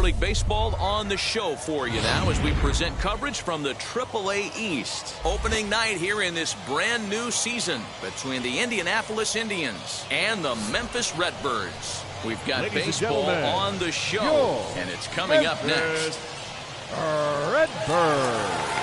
League Baseball on the show for you now as we present coverage from the AAA East. Opening night here in this brand new season between the Indianapolis Indians and the Memphis Redbirds. We've got baseball on the show, and it's coming up next. Redbirds.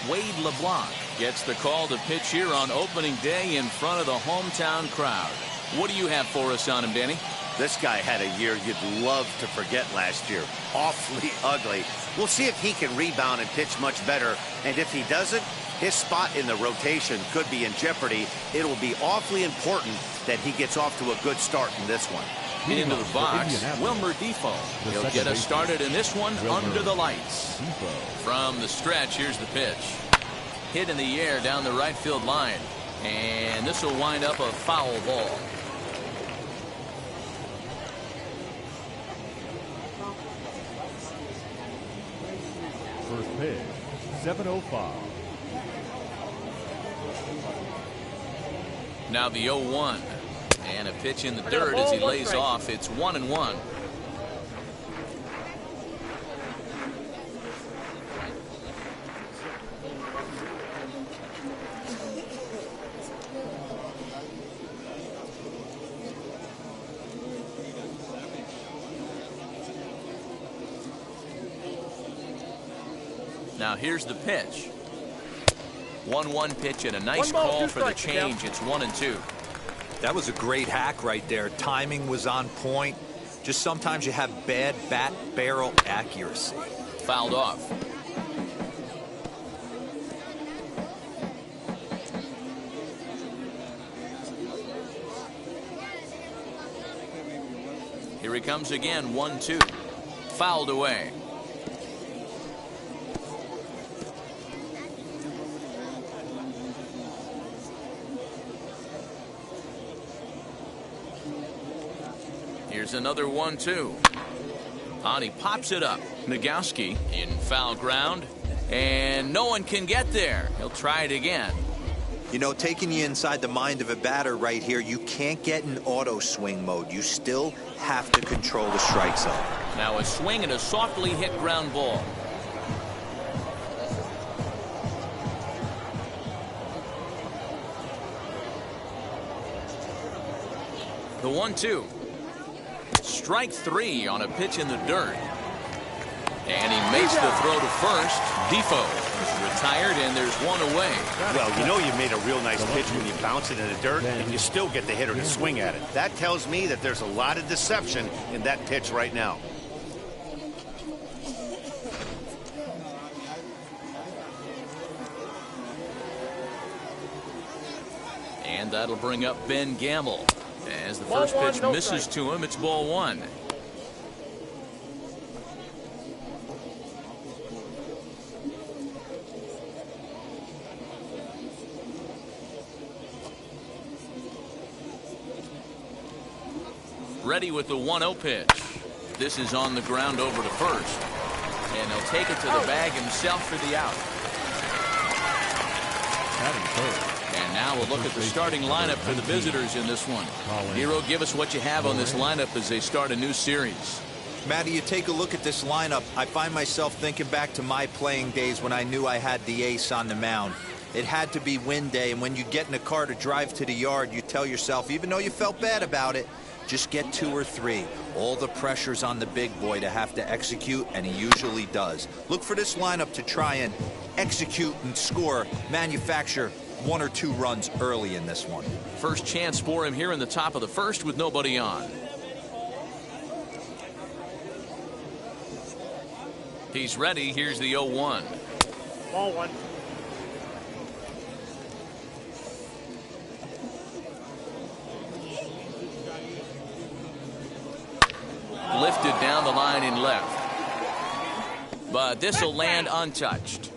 Wade Leblanc gets the call to pitch here on opening day in front of the hometown crowd. What do you have for us on him, Danny? This guy had a year you'd love to forget last year. Awfully ugly. We'll see if he can rebound and pitch much better. And if he doesn't, his spot in the rotation could be in jeopardy. It will be awfully important that he gets off to a good start in this one. Into the box, Wilmer Defoe. He'll get us started in this one under the lights. From the stretch, here's the pitch. Hit in the air down the right field line. And this will wind up a foul ball. First pitch, 7:05. Now the 0-1. And a pitch in the dirt as he lays off. It's 1-1. Now here's the pitch. 1-1 pitch and a nice call for the change. It's 1-2. That was a great hack right there. Timing was on point. Just sometimes you have bad bat barrel accuracy. Fouled off. Here he comes again. 1-2. Fouled away. Here's another 1-2. On he pops it up. Nagowski in foul ground. And no one can get there. He'll try it again. You know, taking you inside the mind of a batter right here, you can't get in auto swing mode. You still have to control the strike zone. Now a swing and a softly hit ground ball. The 1-2. Strike three on a pitch in the dirt. And he makes the throw to first. Defoe is retired, and there's one away. Well, you know you made a real nice pitch when you bounce it in the dirt, and you still get the hitter to swing at it. That tells me that there's a lot of deception in that pitch right now. And that'll bring up Ben Gamble. As the first pitch misses to him, it's ball one. Ready with the 1-0 pitch. This is on the ground over to first. And he'll take it to the bag himself for the out. And now we'll look at the starting lineup for the visitors in this one. Hero, give us what you have on this lineup as they start a new series. Matty, you take a look at this lineup. I find myself thinking back to my playing days when I knew I had the ace on the mound. It had to be win day, and when you get in a car to drive to the yard, you tell yourself, even though you felt bad about it, just get 2 or 3. All the pressure's on the big boy to have to execute, and he usually does. Look for this lineup to try and execute and score, manufacture 1 or 2 runs early in this one. First chance for him here in the top of the first with nobody on. He's ready. Here's the 0-1. Ball one. Lifted down the line in left. But this will land untouched.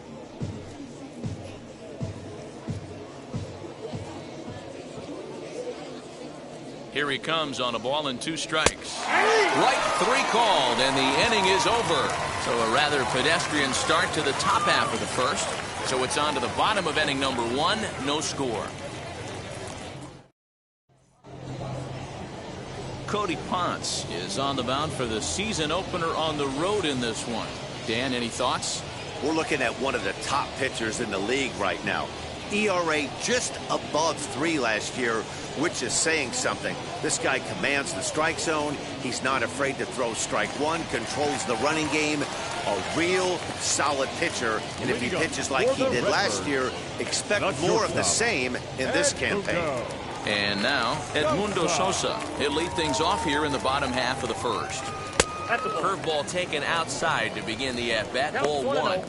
Here he comes on a ball and 2 strikes. Strike 3 called, and the inning is over. So a rather pedestrian start to the top half of the first. So it's on to the bottom of inning number 1, no score. Cody Ponce is on the mound for the season opener on the road in this one. Dan, any thoughts? We're looking at one of the top pitchers in the league right now. ERA just above 3 last year, which is saying something. This guy commands the strike zone. He's not afraid to throw strike one, controls the running game. A real solid pitcher. And if he pitches like he did last year, expect more of the same in this campaign. And now, Edmundo Sosa. He'll lead things off here in the bottom half of the first. Curveball taken outside to begin the at-bat. Ball 1.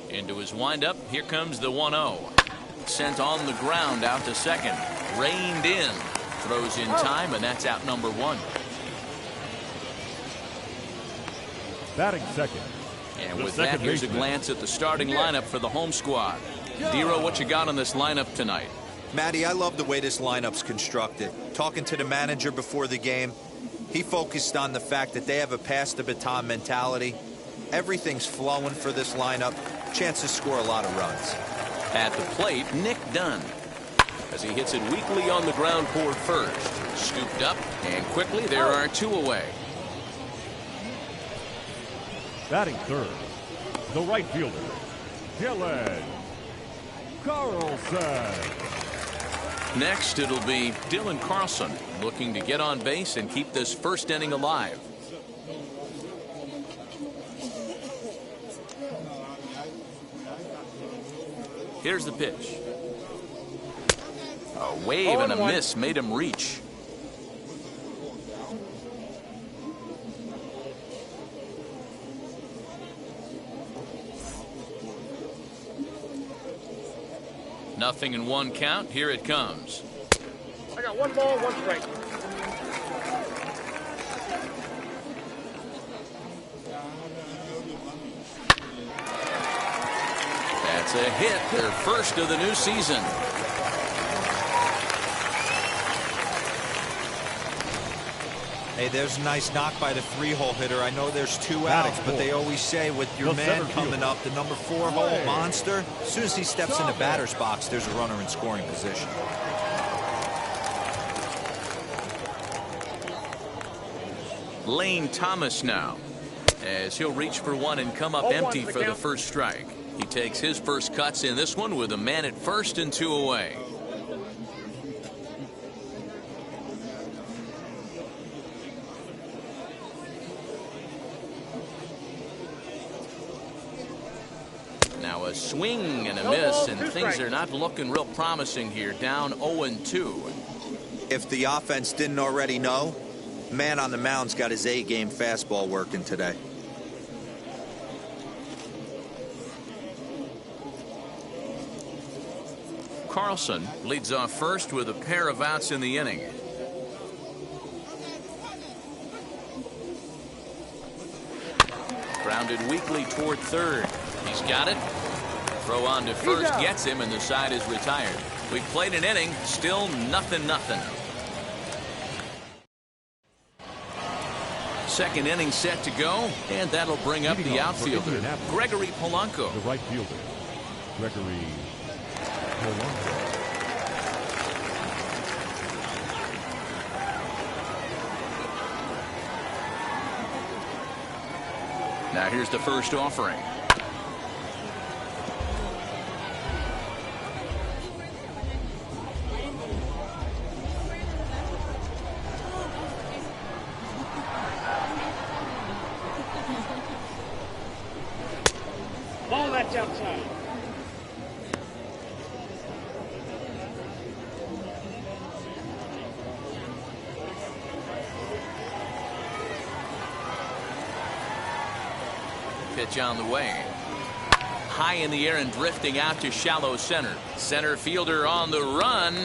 Into his windup. Here comes the 1-0. Sent on the ground out to second. Reined in. Throws in time, and that's out number 1. Batting second. And with that, here's a glance at the starting lineup for the home squad. Dero, what you got on this lineup tonight? Matty, I love the way this lineup's constructed. Talking to the manager before the game, he focused on the fact that they have a pass the baton mentality. Everything's flowing for this lineup. Chance to score a lot of runs. At the plate, Nick Dunn. As he hits it weakly on the ground toward first. Scooped up, and quickly there are 2 away. Batting third, the right fielder, Dylan Carlson. Next, it'll be Dylan Carlson looking to get on base and keep this first inning alive. Here's the pitch. A wave and a miss made him reach. Nothing in 1 count. Here it comes. I got 1 ball, 1 strike. That's a hit, their first of the new season. Hey, there's a nice knock by the 3-hole hitter. I know there's 2 outs, but they always say with your man coming up, the number 4-hole monster, as soon as he steps in the batter's box, there's a runner in scoring position. Lane Thomas now, as he'll reach for one and come up empty for the first strike. He takes his first cuts in this one with a man at first and 2 away. Now a swing and a miss, and things are not looking real promising here. Down 0-2. If the offense didn't already know, man on the mound's got his A-game fastball working today. Carlson leads off first with a pair of outs in the inning. Grounded weakly toward third. He's got it. Throw on to first gets him, and the side is retired. We've played an inning, still 0-0. Second inning set to go, and that'll bring up the outfielder, Gregory Polanco. The right fielder, Gregory Polanco. Now here's the first offering. Ball that's outside. Pitch on the way. High in the air and drifting out to shallow center. Center fielder on the run.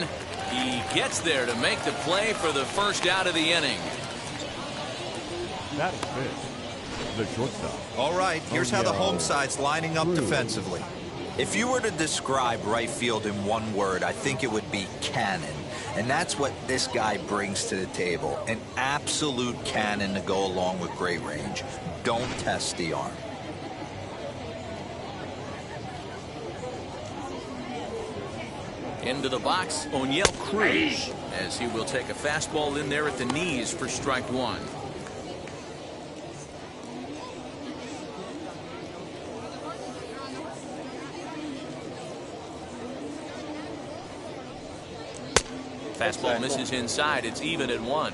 He gets there to make the play for the first out of the inning. That is pitch. The shortstop. All right, here's how the home side's lining up defensively. If you were to describe right field in one word, I think it would be cannon. And that's what this guy brings to the table. An absolute cannon to go along with great range. Don't test the arm. Into the box, O'Neill Cruz, as he will take a fastball in there at the knees for strike one. Fastball misses inside. It's even at 1.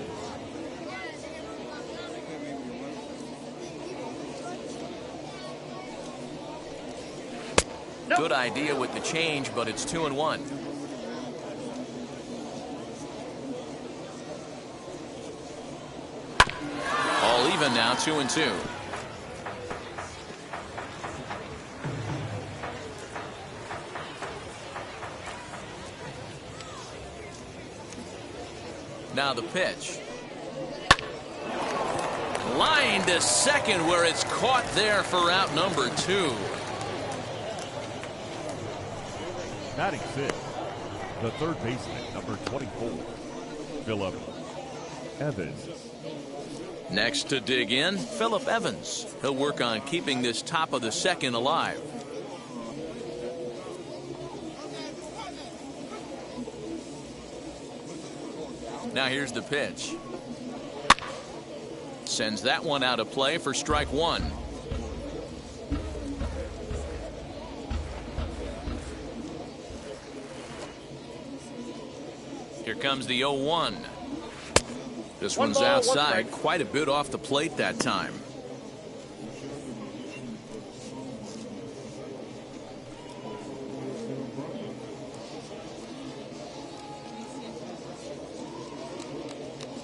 Good idea with the change, but it's 2-1. All even now, 2-2. Now the pitch. Line to second, where it's caught there for out number 2. Batting 6, the third baseman, number 24, Phillip Evans. Next to dig in, Phillip Evans. He'll work on keeping this top of the second alive. Now here's the pitch. Sends that one out of play for strike one. Here comes the 0-1. This one's outside, quite a bit off the plate that time.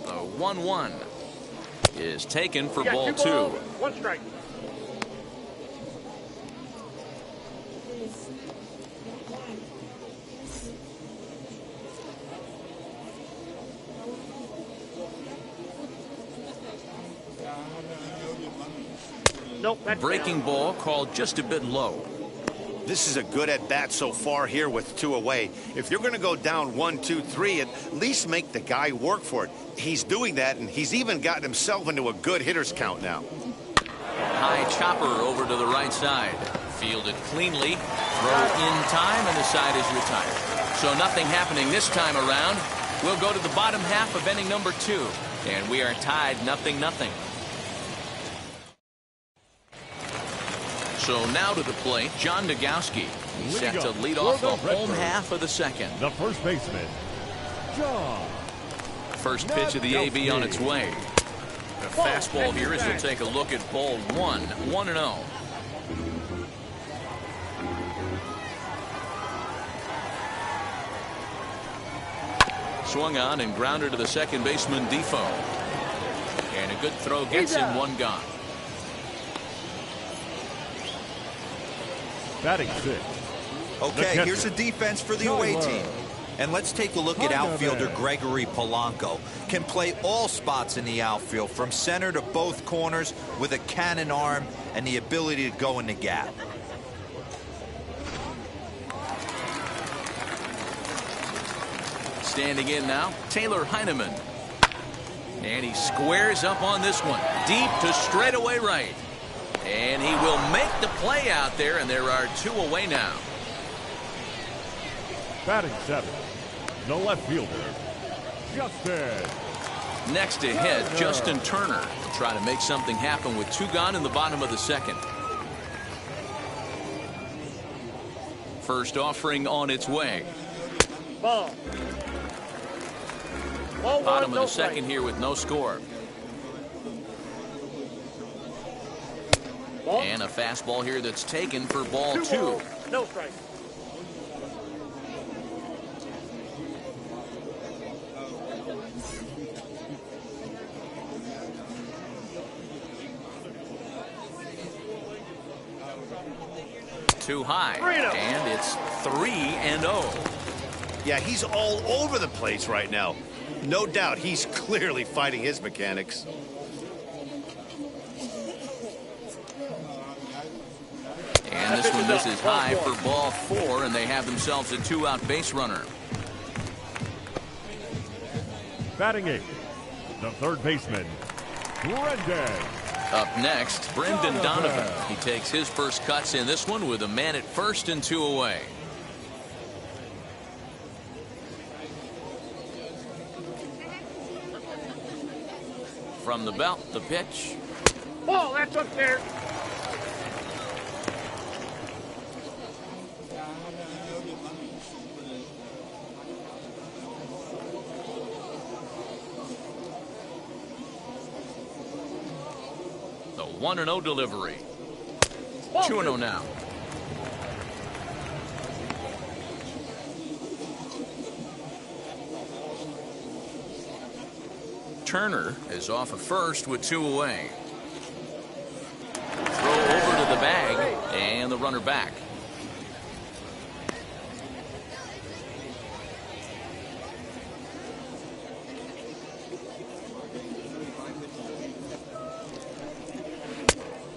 The 1-1 is taken for ball 2. 1 strike. Nope, breaking ball called just a bit low. This is a good at bat so far here with 2 away. If you're going to go down 1, 2, 3, at least make the guy work for it. He's doing that, and he's even gotten himself into a good hitter's count now. High chopper over to the right side. Fielded cleanly. Throw in time, and the side is retired. So nothing happening this time around. We'll go to the bottom half of inning number 2, and we are tied 0-0. So now to the plate, John Nagowski. He's set to lead off the home half of the second. The first baseman, John. First pitch of the AB on its way. The fastball here as he'll take a look at ball 1, 1-0. Swung on and grounded to the second baseman, Defoe. And a good throw gets him 1 gone. Batting 6. Okay, here's a defense for the away team. And let's take a look at outfielder Gregory Polanco. Can play all spots in the outfield, from center to both corners, with a cannon arm and the ability to go in the gap. Standing in now, Taylor Heineman. And he squares up on this one. Deep to straightaway right. And he will make the play out there, and there are 2 away now. Batting 7, the left fielder, Justin. Next to hit, Justin Turner will try to make something happen with 2 gone in the bottom of the second. First offering on its way. Ball. Bottom of the second here with no score. And a fastball here that's taken for ball 2. No strike. Too high. And it's 3-0. Yeah, he's all over the place right now. No doubt he's clearly fighting his mechanics. And this one misses high for ball 4, and they have themselves a 2-out base runner. Batting 8, the third baseman, Brendan. Up next, Brendan Donovan. He takes his first cuts in this one with a man at first and 2 away. From the belt, the pitch. Ball, that's up there. The 1-0 delivery. Ball 2-0 now. Turner is off at first with 2 away. Throw over to the bag and the runner back.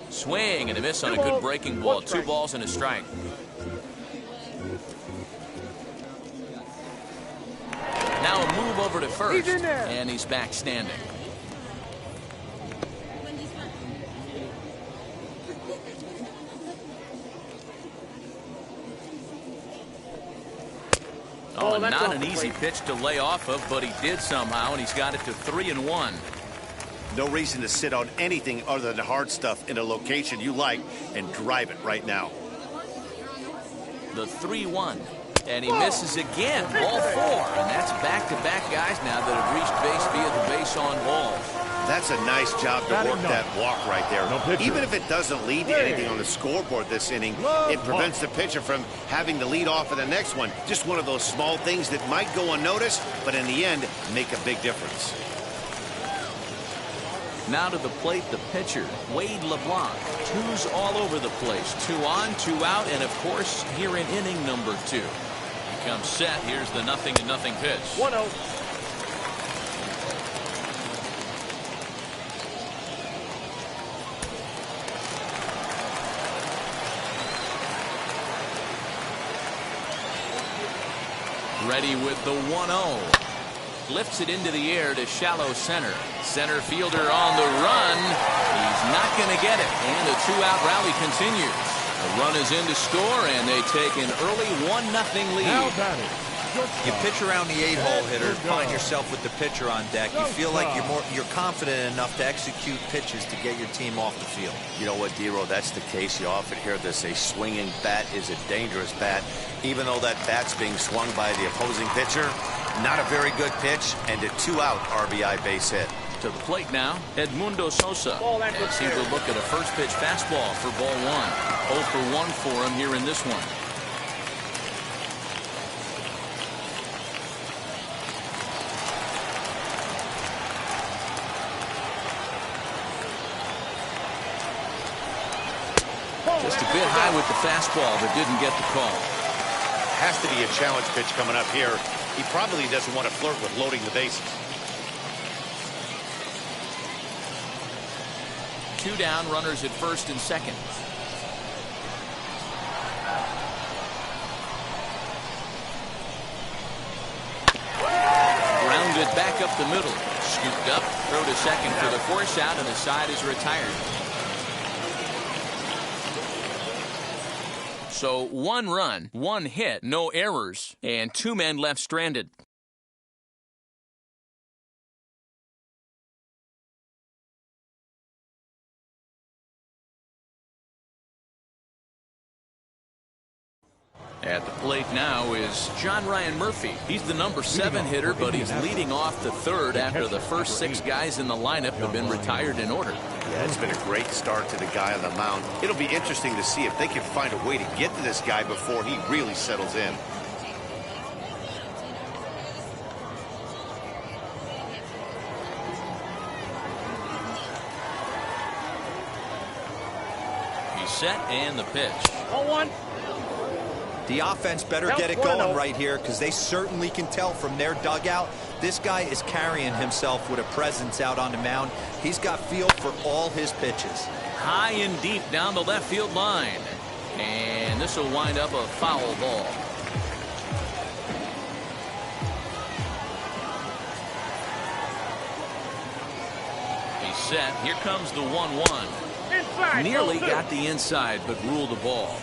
Swing and a miss on a good breaking ball. 2 balls and a strike. Now a move over to first, and he's back standing. Oh, not an easy pitch to lay off of, but he did somehow, and he's got it to 3-1. No reason to sit on anything other than hard stuff in a location you like and drive it right now. The 3-1. And he misses again, ball 4. And that's back-to-back guys now that have reached base via the base on balls. That's a nice job to work that walk right there. Even if it doesn't lead to anything on the scoreboard this inning, it prevents the pitcher from having to lead off of the next one. Just one of those small things that might go unnoticed, but in the end, make a big difference. Now to the plate, the pitcher, Wade Leblanc. 2s all over the place. 2 on, 2 out, and of course, here in inning number 2. He comes set. Here's the 0-0 pitch. 1-0. Ready with the 1-0. Lifts it into the air to shallow center. Center fielder on the run. He's not going to get it. And a 2-out rally continues. The run is in to score, and they take an early 1-0 lead. You pitch around the 8-hole hitter, find yourself with the pitcher on deck. You feel like you're confident enough to execute pitches to get your team off the field. You know what, D-Row, that's the case. You often hear this, a swinging bat is a dangerous bat. Even though that bat's being swung by the opposing pitcher, not a very good pitch, and a 2-out RBI base hit. To the plate now, Edmundo Sosa. As he will look at a first pitch fastball for ball 1. 0 for 1 for him here in this one. Just a bit high with the fastball, but didn't get the call. Has to be a challenge pitch coming up here. He probably doesn't want to flirt with loading the bases. 2 down, runners at first and second. Grounded back up the middle. Scooped up, throw to second for the force out, and the side is retired. So 1 run, 1 hit, no errors, and 2 men left stranded. At the plate now is John Ryan Murphy. He's the number 7 hitter, but he's leading off the 3rd after the first 6 guys in the lineup have been retired in order. Yeah, it's been a great start to the guy on the mound. It'll be interesting to see if they can find a way to get to this guy before he really settles in. He's set and the pitch. 0-1. The offense better get it going right here, because they certainly can tell from their dugout this guy is carrying himself with a presence out on the mound. He's got feel for all his pitches. High and deep down the left field line. And this will wind up a foul ball. He's set. Here comes the 1-1. Inside. Nearly got the inside, but ruled the ball.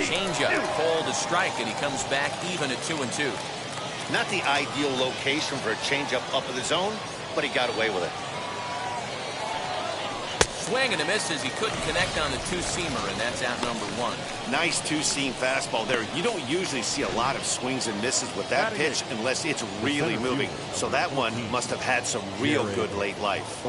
changeup called a strike, and he comes back even at 2-2. Not the ideal location for a changeup up in the zone, but he got away with it. Swing and a miss as he couldn't connect on the two-seamer, and that's out number 1. Nice two-seam fastball there. You don't usually see a lot of swings and misses with that pitch unless it's really moving. So that one must have had some real good late life.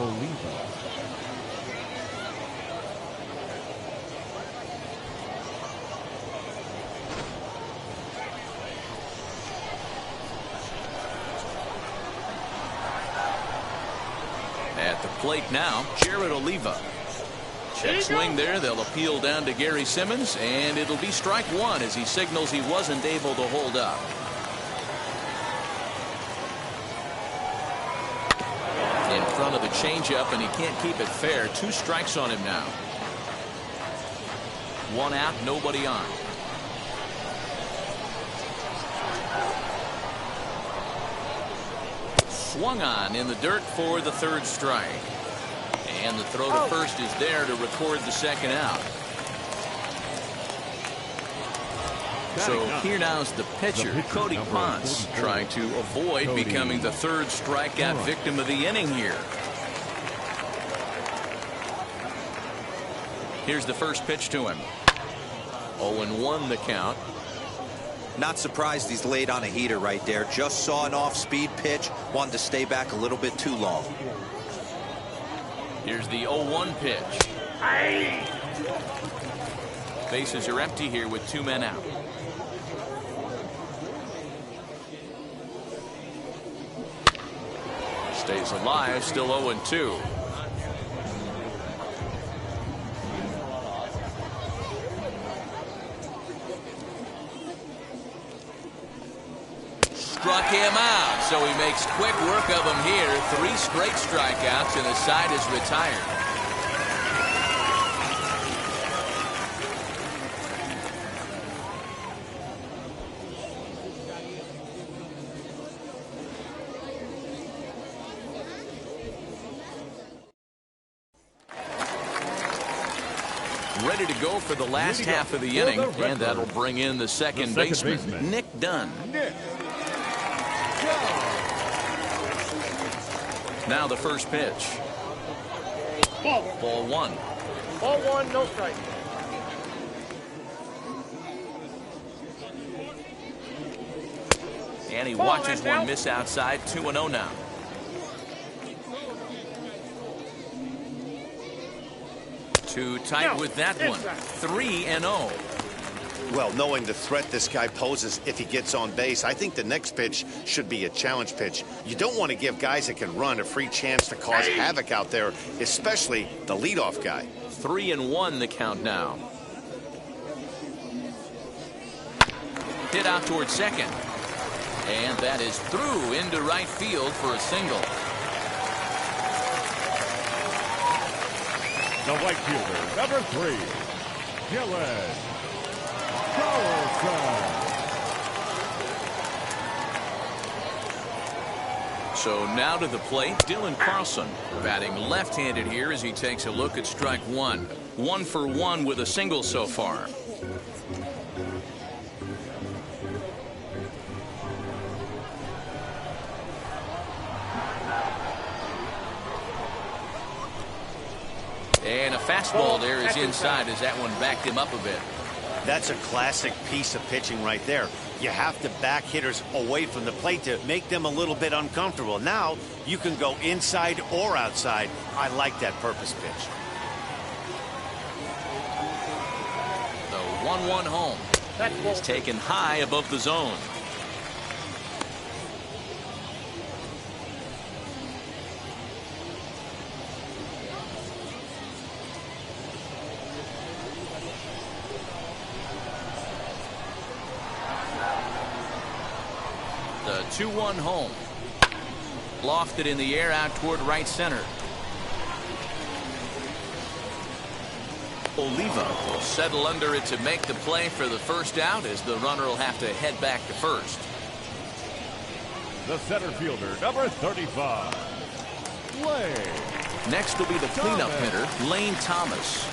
At the plate now, Jared Oliva. Check swing there. They'll appeal down to Gary Simmons, and it'll be strike 1 as he signals he wasn't able to hold up. In front of the changeup, and he can't keep it fair. 2 strikes on him now. 1 out, nobody on. Swung on in the dirt for the 3rd strike. And the throw to first is there to record the 2nd out. So here now's the pitcher, Cody Ponce, trying to avoid becoming the 3rd strikeout victim of the inning here. Here's the first pitch to him. 0-1 the count. Not surprised he's laid on a heater right there. Just saw an off-speed pitch. Wanted to stay back a little bit too long. Here's the 0-1 pitch. Bases are empty here with 2 men out. Stays alive, still 0-2. Struck him out, so he makes quick work of him here. 3 straight strikeouts, and the side is retired. Ready to go for the last half of the inning, and that'll bring in the second baseman, Nick Dunn. Now the first pitch. Ball 1. Ball 1, no strike. And he watches one miss outside. 2-0 now. Too tight with that one. 3-0. Well, knowing the threat this guy poses if he gets on base, I think the next pitch should be a challenge pitch. You don't want to give guys that can run a free chance to cause havoc out there, especially the leadoff guy. 3-1 the count now. Hit out towards second. And that is through into right field for a single. The right fielder, number 3, Carlson. So now to the plate, Dylan Carlson, batting left-handed here as he takes a look at strike 1. 1 for 1 with a single so far. And a fastball there is inside as that one backed him up a bit. That's a classic piece of pitching right there. You have to back hitters away from the plate to make them a little bit uncomfortable. Now you can go inside or outside. I like that purpose pitch. The 1-1 home. It's taken high above the zone. The 2-1 home. Lofted in the air out toward right center. Oliva will settle under it to make the play for the first out as the runner will have to head back to first. The center fielder, number 35, Lane. Next will be the cleanup hitter, Lane Thomas.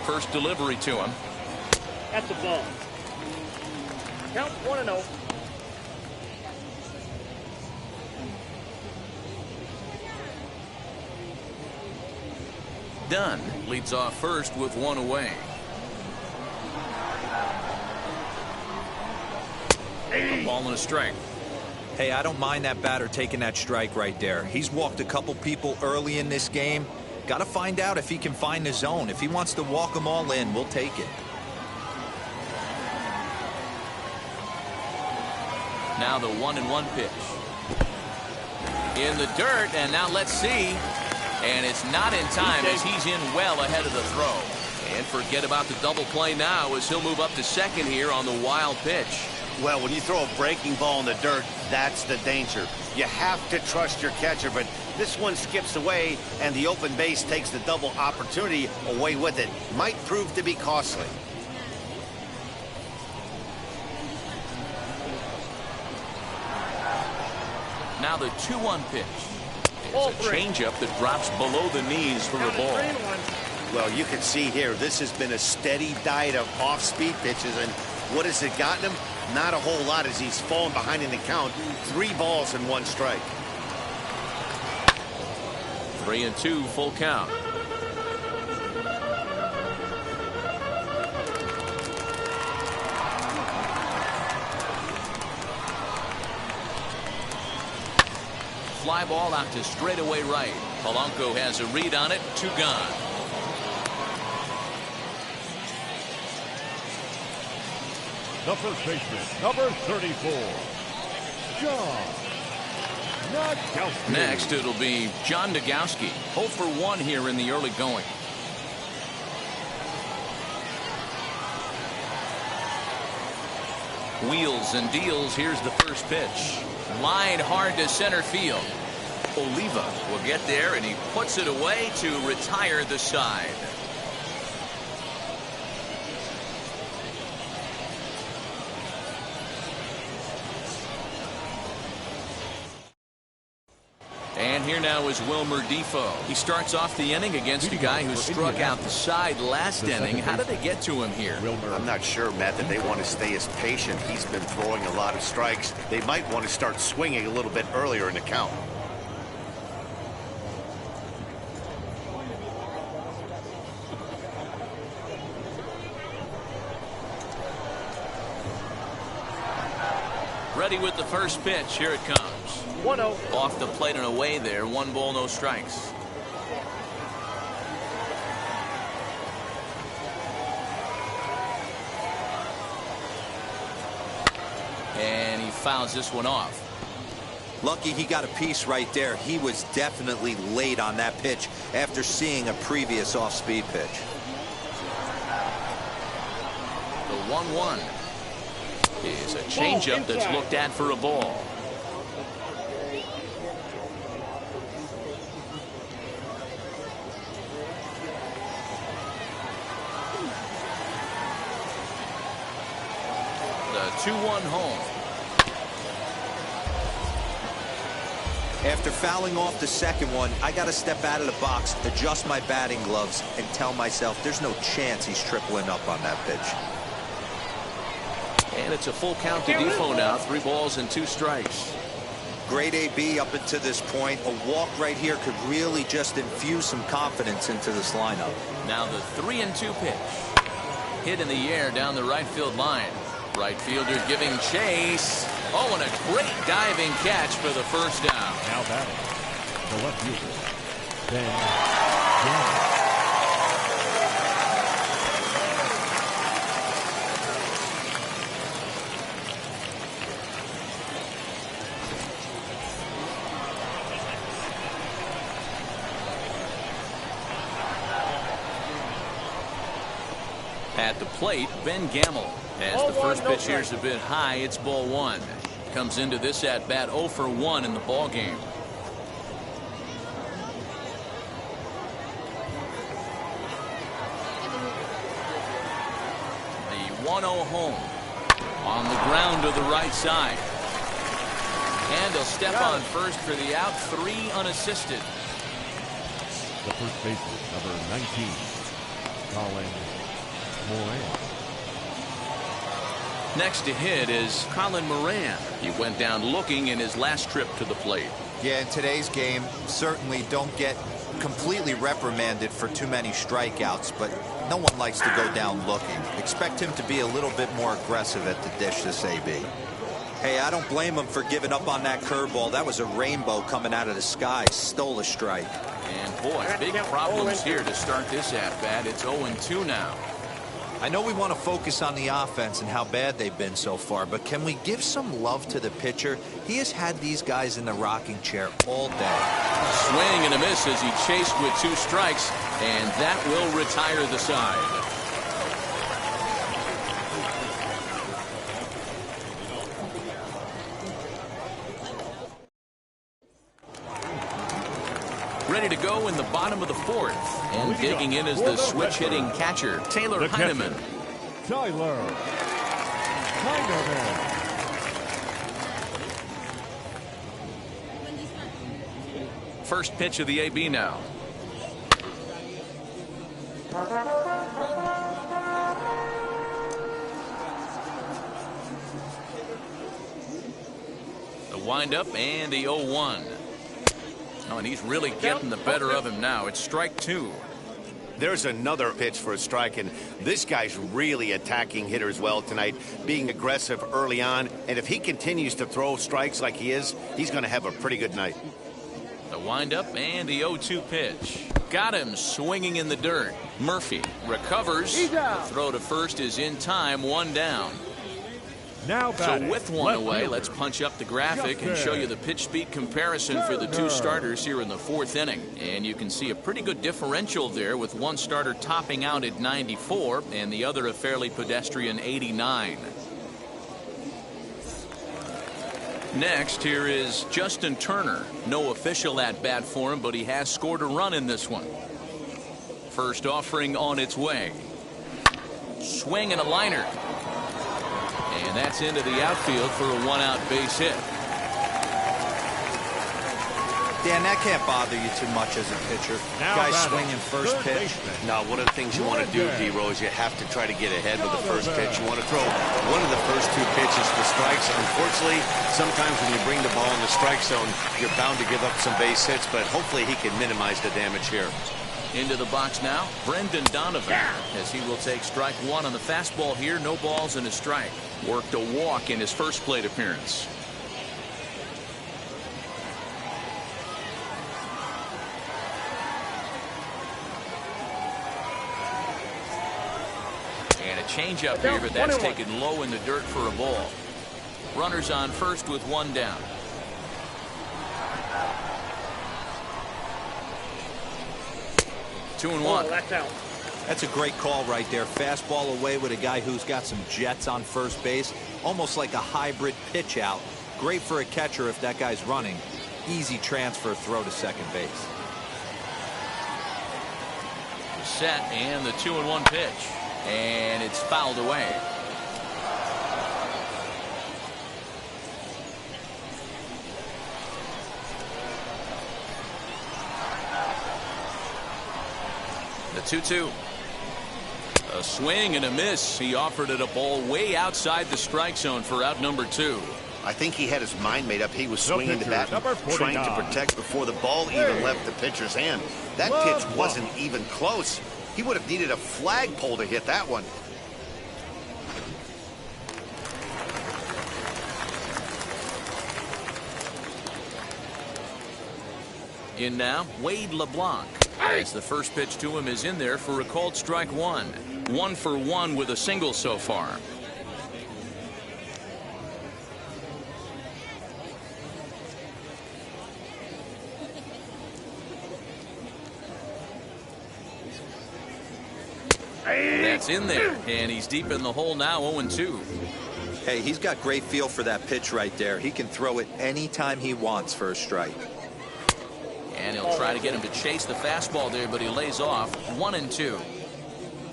first delivery to him. That's the ball. Count 1-0. Dunn leads off first with one away. A ball and a strike. Hey, I don't mind that batter taking that strike right there. He's walked a couple people early in this game. Got to find out if he can find the zone. If he wants to walk them all in, we'll take it. Now the 1-1 pitch. In the dirt, and now let's see. And it's not in time as he's in well ahead of the throw. And forget about the double play now as he'll move up to second here on the wild pitch. Well, when you throw a breaking ball in the dirt, that's the danger. You have to trust your catcher, but this one skips away, and the open base takes the double opportunity away with it. Might prove to be costly. Now the 2-1 pitch. It's a changeup that drops below the knees for a ball. Well, you can see here, this has been a steady diet of off-speed pitches, and what has it gotten him? Not a whole lot as he's fallen behind in the count. 3 balls and 1 strike. 3-2 full count. Fly ball out to straightaway right. Polanco has a read on it. 2 gone. The first baseman, number 34, John Nagowski. Next, it'll be John Nagowski. 0 for 1 here in the early going. Wheels and deals. Here's the first pitch. Line hard to center field. Oliva will get there, and he puts it away to retire the side. And here now is Wilmer Defoe. He starts off the inning against a guy who struck out the side last inning. How did they get to him here? I'm not sure, Matt, that they want to stay as patient. He's been throwing a lot of strikes. They might want to start swinging a little bit earlier in the count. Ready with the first pitch. Here it comes. 1-0. Off the plate and away there. 1 ball, no strikes. And he fouls this one off. Lucky he got a piece right there. He was definitely late on that pitch after seeing a previous off-speed pitch. The 1-1 is a changeup that's looked at for a ball. The 2-1 home. After fouling off the second one, I got to step out of the box, adjust my batting gloves, and tell myself there's no chance he's tripling up on that pitch. And it's a full count to Defoe now. 3 balls and 2 strikes. Great AB up until this point. A walk right here could really just infuse some confidence into this lineup. Now the 3-2 pitch. Hit in the air down the right field line. Right fielder giving chase. Oh, and a great diving catch for the first down. Now batting, the left fielder, Ben Gamble. At the plate, Ben Gamble. As the first pitch here's a bit high, it's ball 1. Comes into this at bat 0 for 1 in the ball game. The 1-0 home on the ground to the right side. And he'll step on first for the out. 3 unassisted. The first baseman, number 19, Colin Moran. Next to hit is Colin Moran. He went down looking in his last trip to the plate. Yeah, in today's game, certainly don't get completely reprimanded for too many strikeouts, but no one likes to go down looking. Expect him to be a little bit more aggressive at the dish this AB. Hey, I don't blame him for giving up on that curveball. That was a rainbow coming out of the sky. Stole a strike. And boy, big problems here to start this at-bat. It's 0-2 now. I know we want to focus on the offense and how bad they've been so far, but can we give some love to the pitcher? He has had these guys in the rocking chair all day. Swing and a miss as he chased with 2 strikes, and that will retire the side. Ready to go in the bottom of the 4th. And digging in is the switch-hitting catcher, Taylor Heineman. Tyler Heineman. First pitch of the AB now. The windup and the 0-1. Oh, and he's really getting the better of him now. It's strike 2. There's another pitch for a strike, and this guy's really attacking hitters well tonight, being aggressive early on. And if he continues to throw strikes like he is, he's going to have a pretty good night. The windup and the 0-2 pitch. Got him swinging in the dirt. Murphy recovers. The throw to first is in time, 1 down. Now so with 1 away, let's punch up the graphic and show you the pitch speed comparison for the 2 starters here in the 4th inning. And you can see a pretty good differential there, with one starter topping out at 94 and the other a fairly pedestrian 89. Next, here is Justin Turner. No official at-bat for him, but he has scored a run in this one. First offering on its way. Swing and a liner. And that's into the outfield for a 1-out base hit. Dan, that can't bother you too much as a pitcher. Guy swinging first pitch. Now, one of the things you want to do, D-Rose, is you have to try to get ahead with the first pitch. You want to throw one of the first 2 pitches for strikes. Unfortunately, sometimes when you bring the ball in the strike zone, you're bound to give up some base hits, but hopefully he can minimize the damage here. Into the box now, Brendan Donovan, as he will take strike 1 on the fastball here. No balls and a strike. Worked a walk in his first plate appearance. And a changeup here, but that's taken low in the dirt for a ball. Runners on first with 1 down. Two and one. That's out. That's a great call right there. Fastball away with a guy who's got some jets on first base. Almost like a hybrid pitch out. Great for a catcher if that guy's running. Easy transfer throw to second base. Set and the 2-1 pitch. And it's fouled away. The 2-2. A swing and a miss. He offered it a ball way outside the strike zone for out number 2. I think he had his mind made up. He was swinging the bat, trying to protect before the ball even left the pitcher's hand. That pitch wasn't even close. He would have needed a flagpole to hit that one. In now, Wade Leblanc. As the first pitch to him is in there for a called strike 1. 1 for 1 with a single so far. That's in there, and he's deep in the hole now, 0-2. Hey, he's got great feel for that pitch right there. He can throw it anytime he wants for a strike. And he'll try to get him to chase the fastball there, but he lays off. 1-2.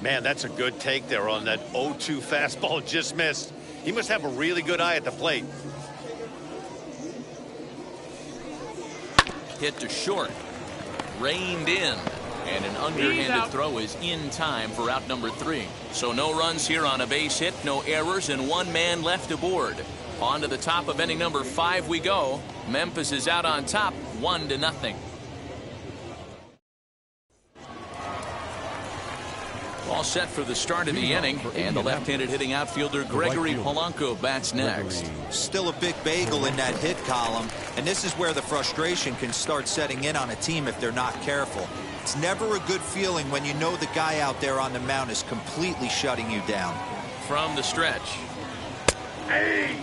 Man, that's a good take there on that 0-2 fastball just missed. He must have a really good eye at the plate. Hit to short. Reined in. And an underhanded throw is in time for out number 3. So no runs here on a base hit, no errors, and 1 man left aboard. On to the top of inning number 5 we go. Memphis is out on top, 1-0. All set for the start of the inning, and the left-handed hitting outfielder Gregory Polanco bats next. Still a big bagel in that hit column, and this is where the frustration can start setting in on a team if they're not careful. It's never a good feeling when you know the guy out there on the mound is completely shutting you down. From the stretch. Hey!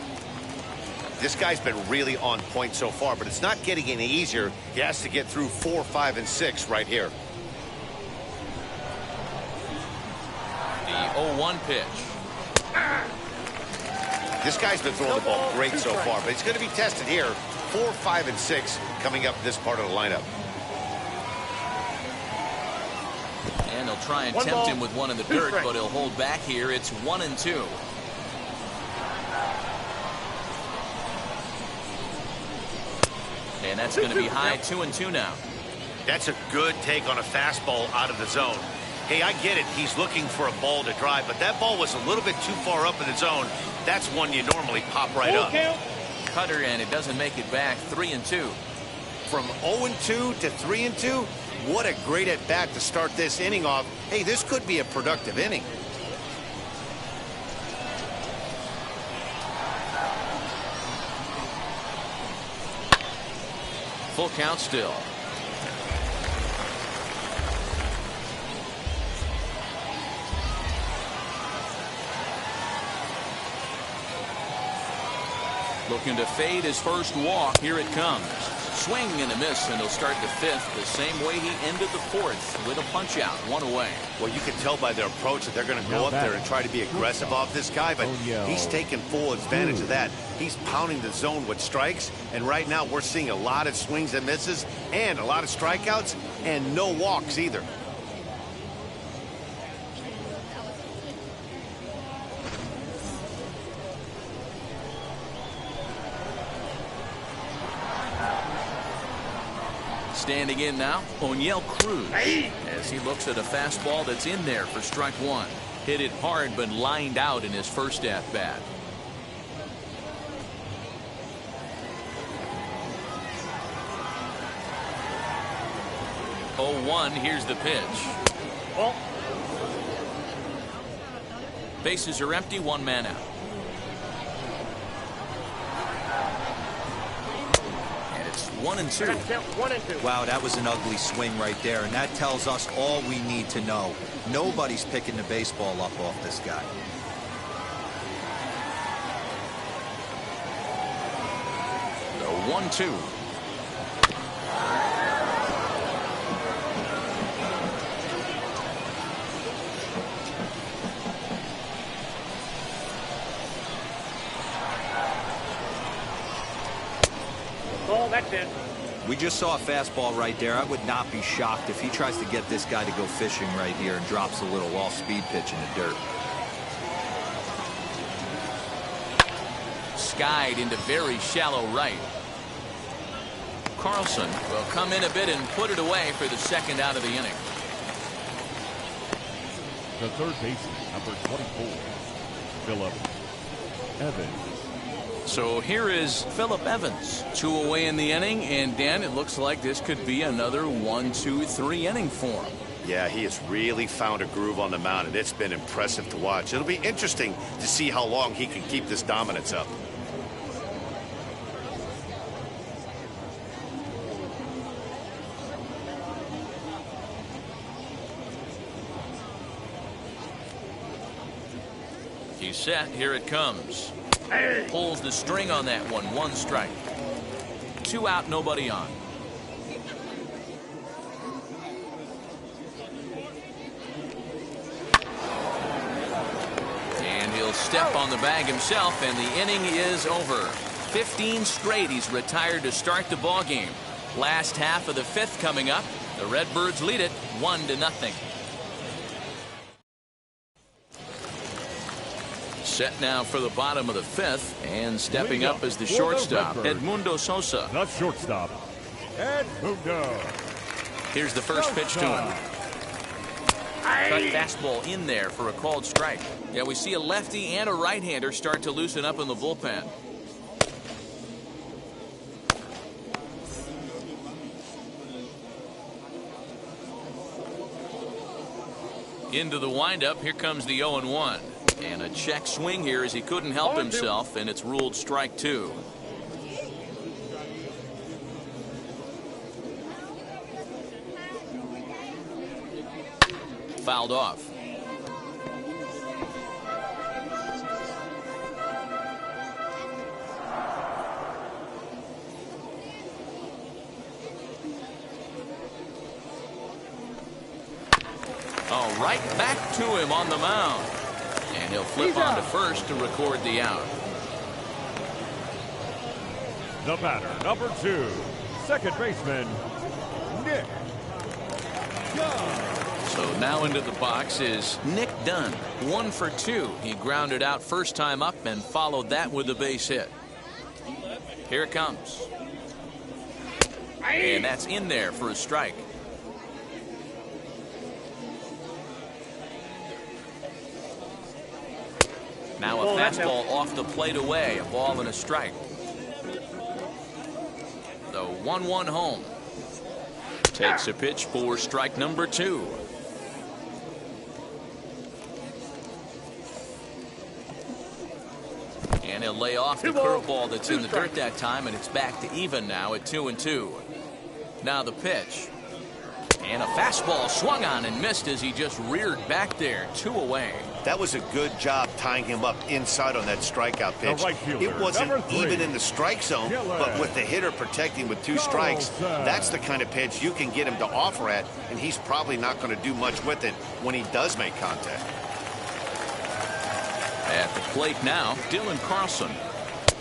This guy's been really on point so far, but it's not getting any easier. He has to get through 4, 5, and 6 right here. The 0-1 pitch. This guy's been throwing the ball great so far, but he's going to be tested here. 4, 5, and 6 coming up this part of the lineup. And they'll try and tempt him with one in the dirt, but he'll hold back here. It's 1-2. And that's going to be high, 2-2 now. That's a good take on a fastball out of the zone. Hey, I get it. He's looking for a ball to drive, but that ball was a little bit too far up in the zone. That's one you normally pop right up. Cutter, and it doesn't make it back, 3-2. From 0-2 to 3-2, what a great at-bat to start this inning off. Hey, this could be a productive inning. Full count still. Looking to fade his first walk. Here it comes. Swing and a miss, and he'll start the 5th the same way he ended the 4th with a punch out, 1 away. Well, you can tell by their approach that they're going to go up there and try to be aggressive off this guy, but he's taking full advantage of that. He's pounding the zone with strikes, and right now we're seeing a lot of swings and misses and a lot of strikeouts and no walks either. Standing in now, O'Neill Cruz, as he looks at a fastball that's in there for strike 1. Hit it hard, but lined out in his first at-bat. Oh, 1, here's the pitch. Ball. Bases are empty, 1 man out. And it's 1-2. 1-2. Wow, that was an ugly swing right there, and that tells us all we need to know. Nobody's picking the baseball up off this guy. The 1-2. That's it. We just saw a fastball right there. I would not be shocked if he tries to get this guy to go fishing right here and drops a little off-speed pitch in the dirt. Skied into very shallow right. Carlson will come in a bit and put it away for the 2nd out of the inning. The third baseman, number 24, Philip Evans. So here is Philip Evans, 2 away in the inning, and Dan, it looks like this could be another 1-2-3 inning for him. Yeah, he has really found a groove on the mound, and it's been impressive to watch. It'll be interesting to see how long he can keep this dominance up. He's set. Here it comes. Pulls the string on that one. 1 strike. 2 out, nobody on. And he'll step on the bag himself, and the inning is over. 15 straight he's retired to start the ball game. Last half of the 5th coming up. The Redbirds lead it 1-0. Set now for the bottom of the 5th, and stepping up as the shortstop, Edmundo Sosa. The shortstop, Edmundo. Here's the first pitch to him. Cut fastball in there for a called strike. Yeah, we see a lefty and a right-hander start to loosen up in the bullpen. Into the windup, here comes the 0-1. And a check swing here as he couldn't help himself, and it's ruled strike 2. Fouled off. Oh, right back to him on the mound. And he'll flip on to first to record the out. The batter, number 2, second baseman, Nick Dunn. So now into the box is Nick Dunn. 1 for 2. He grounded out first time up and followed that with a base hit. Here it comes. And that's in there for a strike. Now a fastball off the plate away. A ball and a strike. The 1-1 home. Takes a pitch for strike number 2. And he'll lay off the curveball that's in the dirt that time, and it's back to even now at 2-2. Now the pitch. And a fastball swung on and missed as he just reared back there. 2 away. That was a good job tying him up inside on that strikeout pitch. It wasn't even in the strike zone, but with the hitter protecting with 2 strikes, that's the kind of pitch you can get him to offer at, and he's probably not going to do much with it when he does make contact. At the plate now, Dylan Carlson.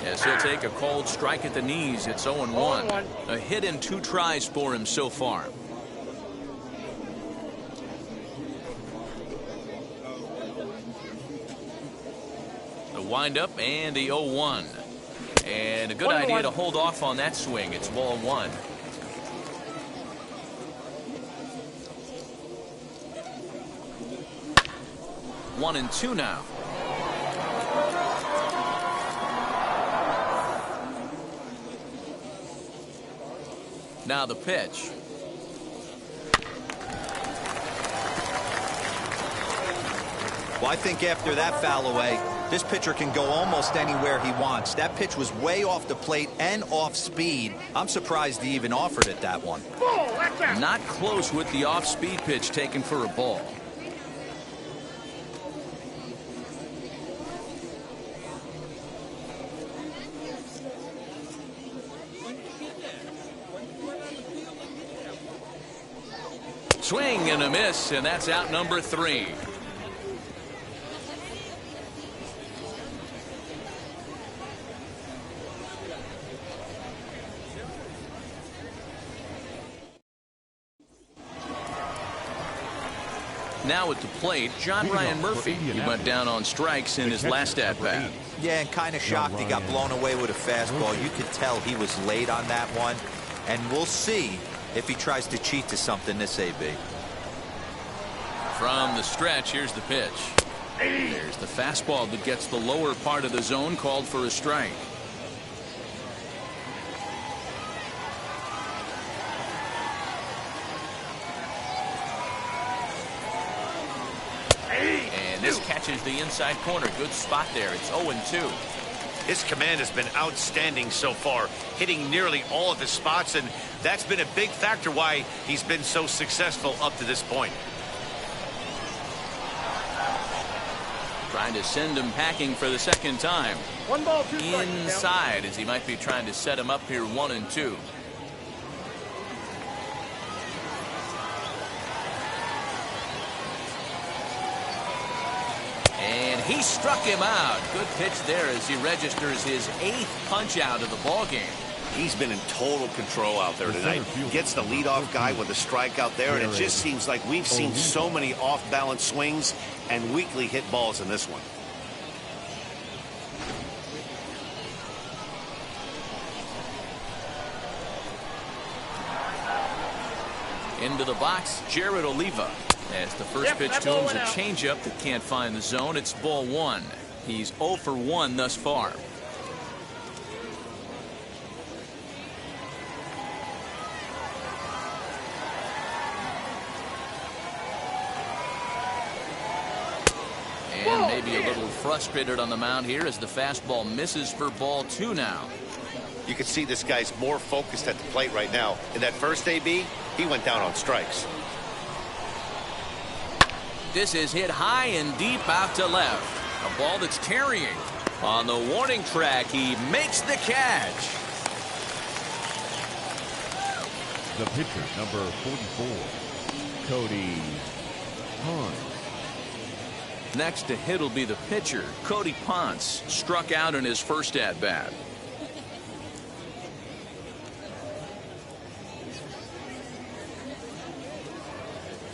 As he'll take a cold strike at the knees, it's 0-1. A hit in 2 tries for him so far. Windup and the 0-1. And a good idea to hold off on that swing. It's ball 1. One and 2 now. Now the pitch. Well, I think after that foul away, this pitcher can go almost anywhere he wants. That pitch was way off the plate and off speed. I'm surprised he even offered it that one. Not close with the off-speed pitch taken for a ball. Swing and a miss, and that's out number 3. Now at the plate, John Ryan Murphy. He went down on strikes in his last at-bat. Yeah, and kind of shocked he got blown away with a fastball. You could tell he was late on that one. And we'll see if he tries to cheat to something this AB. From the stretch, here's the pitch. There's the fastball that gets the lower part of the zone, called for a strike. This catches the inside corner. Good spot there. It's 0-2. His command has been outstanding so far, hitting nearly all of his spots, and that's been a big factor why he's been so successful up to this point. Trying to send him packing for the second time. 1 ball, 2 strikes. Inside, as he might be trying to set him up here 1-2. And he struck him out. Good pitch there as he registers his 8th punch out of the ball game. He's been in total control out there tonight. Gets the leadoff guy with a strikeout there, and it just seems like we've seen so many off-balance swings and weakly hit balls in this one. Into the box, Jared Oliva. As the first pitch to him is a changeup that can't find the zone. It's ball one. He's 0 for 1 thus far. And maybe a little frustrated on the mound here as the fastball misses for ball 2 now. You can see this guy's more focused at the plate right now. In that first AB, he went down on strikes. This is hit high and deep out to left. A ball that's carrying. On the warning track, he makes the catch. The pitcher, number 44, Cody Ponce. Next to hit will be the pitcher, Cody Ponce. Struck out in his first at-bat.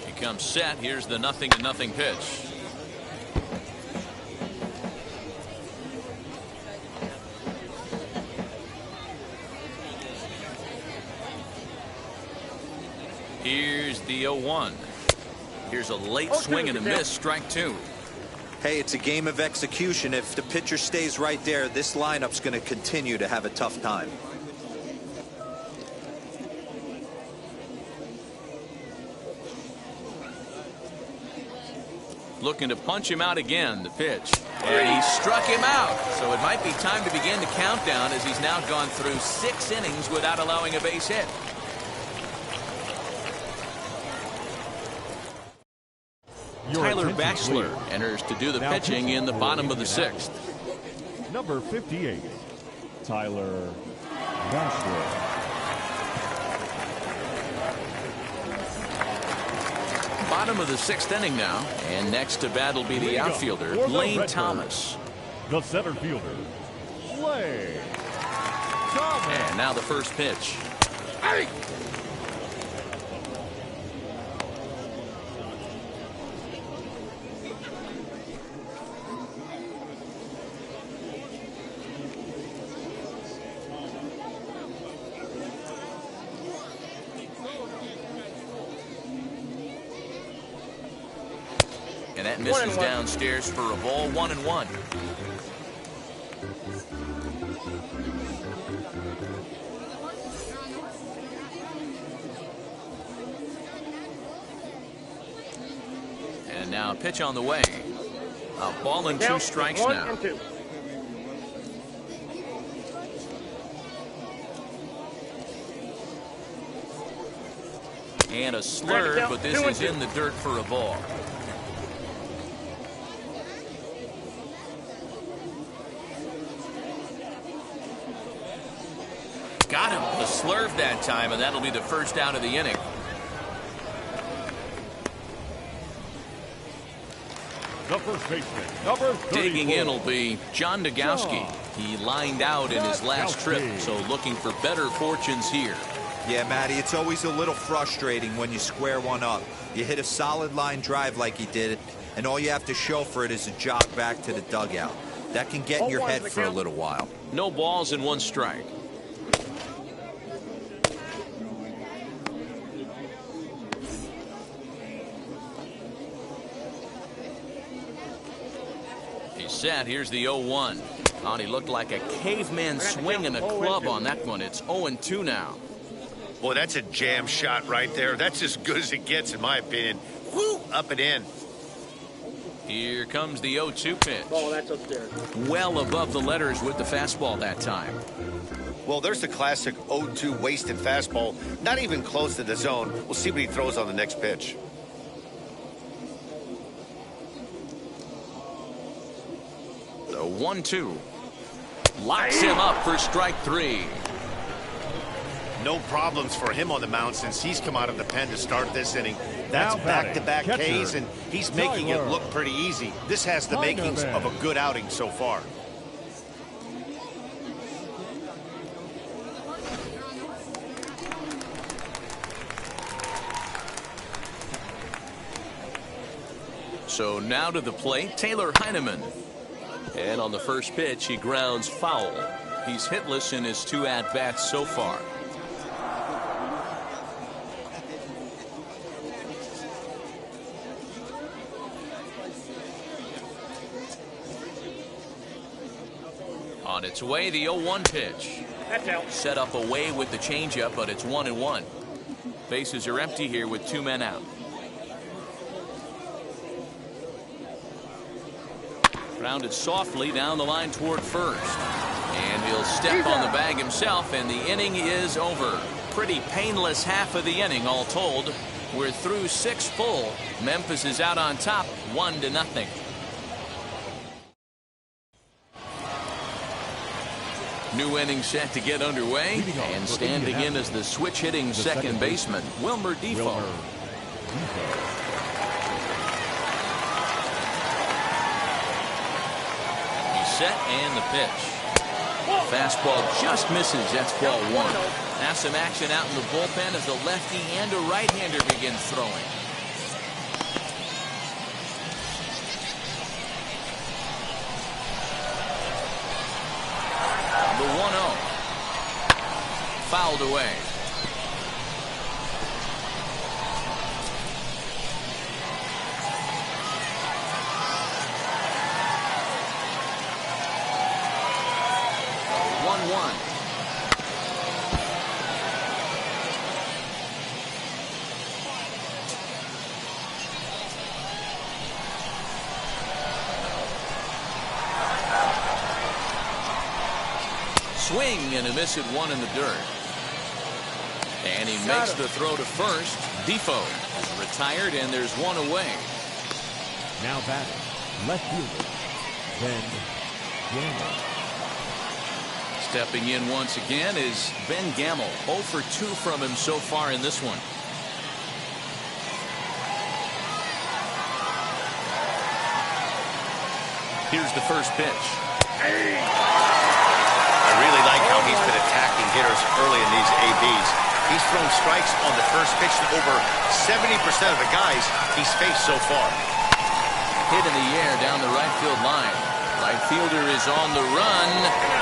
He comes set. Here's the 0-0 pitch. Here's the 0-1. Here's a late swing and a miss, strike 2. Hey, it's a game of execution. If the pitcher stays right there, this lineup's going to continue to have a tough time. Looking to punch him out again, the pitch. And he struck him out. So it might be time to begin the countdown as he's now gone through 6 innings without allowing a base hit. Tyler Batchelor enters to do the pitching in the bottom of the 6th. Number 58, Tyler Batchelor. Bottom of the 6th inning now. And next to bat will be the outfielder, Lane Thomas. The center fielder, Lane Thomas. And now the first pitch. Hey! And that misses downstairs for a ball, 1-1. And now a pitch on the way. A ball and 2 strikes now. 1-2. And a slurve, but this is in the dirt for a ball. Got him. The slurve that time, and that'll be the first out of the inning. The first baseman, number 34. Digging in will be John Nogowski. He lined out in his last trip, so looking for better fortunes here. Yeah, Matty, it's always a little frustrating when you square one up. You hit a solid line drive like he did, and all you have to show for it is a jog back to the dugout. That can get in your head for a little while. No balls and 1 strike. He's set. Here's the 0-1. He looked like a caveman swinging a club on that one. It's 0-2 now. Boy, that's a jam shot right there. That's as good as it gets, in my opinion. Woo! Up and in. Here comes the 0-2 pitch. Oh, that's upstairs. Well above the letters with the fastball that time. Well, there's the classic 0-2 wasted fastball. Not even close to the zone. We'll see what he throws on the next pitch. The 1-2. Locks him up for strike 3. No problems for him on the mound since he's come out of the pen to start this inning. That's back-to-back Ks, and he's making it look pretty easy. This has the makings of a good outing so far. So now to the plate, Taylor Heineman. And on the first pitch, he grounds foul. He's hitless in his 2 at-bats so far. On its way, the 0-1 pitch. That's out. Set up away with the changeup, but it's 1-1. Bases are empty here with 2 men out. Grounded softly down the line toward first. And he'll step on the bag himself, and the inning is over. Pretty painless half of the inning, all told. We're through 6 full. Memphis is out on top, 1-0. New inning set to get underway, and standing in as the switch-hitting second baseman, Wilmer Defoe. He's set, and the pitch. Fastball just misses. That's ball 1. Now some action out in the bullpen as a lefty and a right-hander begin throwing. The 1-0. Fouled away. Swing and a miss at 1 in the dirt. And he makes the throw to first. Defoe is retired, and there's 1 away. Now batting, left fielder, Ben Gamel. Stepping in once again is Ben Gamel. 0 for 2 from him so far in this one. Here's the first pitch. I really like how he's been attacking hitters early in these ABs. He's thrown strikes on the first pitch to over 70% of the guys he's faced so far. Hit in the air down the right field line. Right fielder is on the run,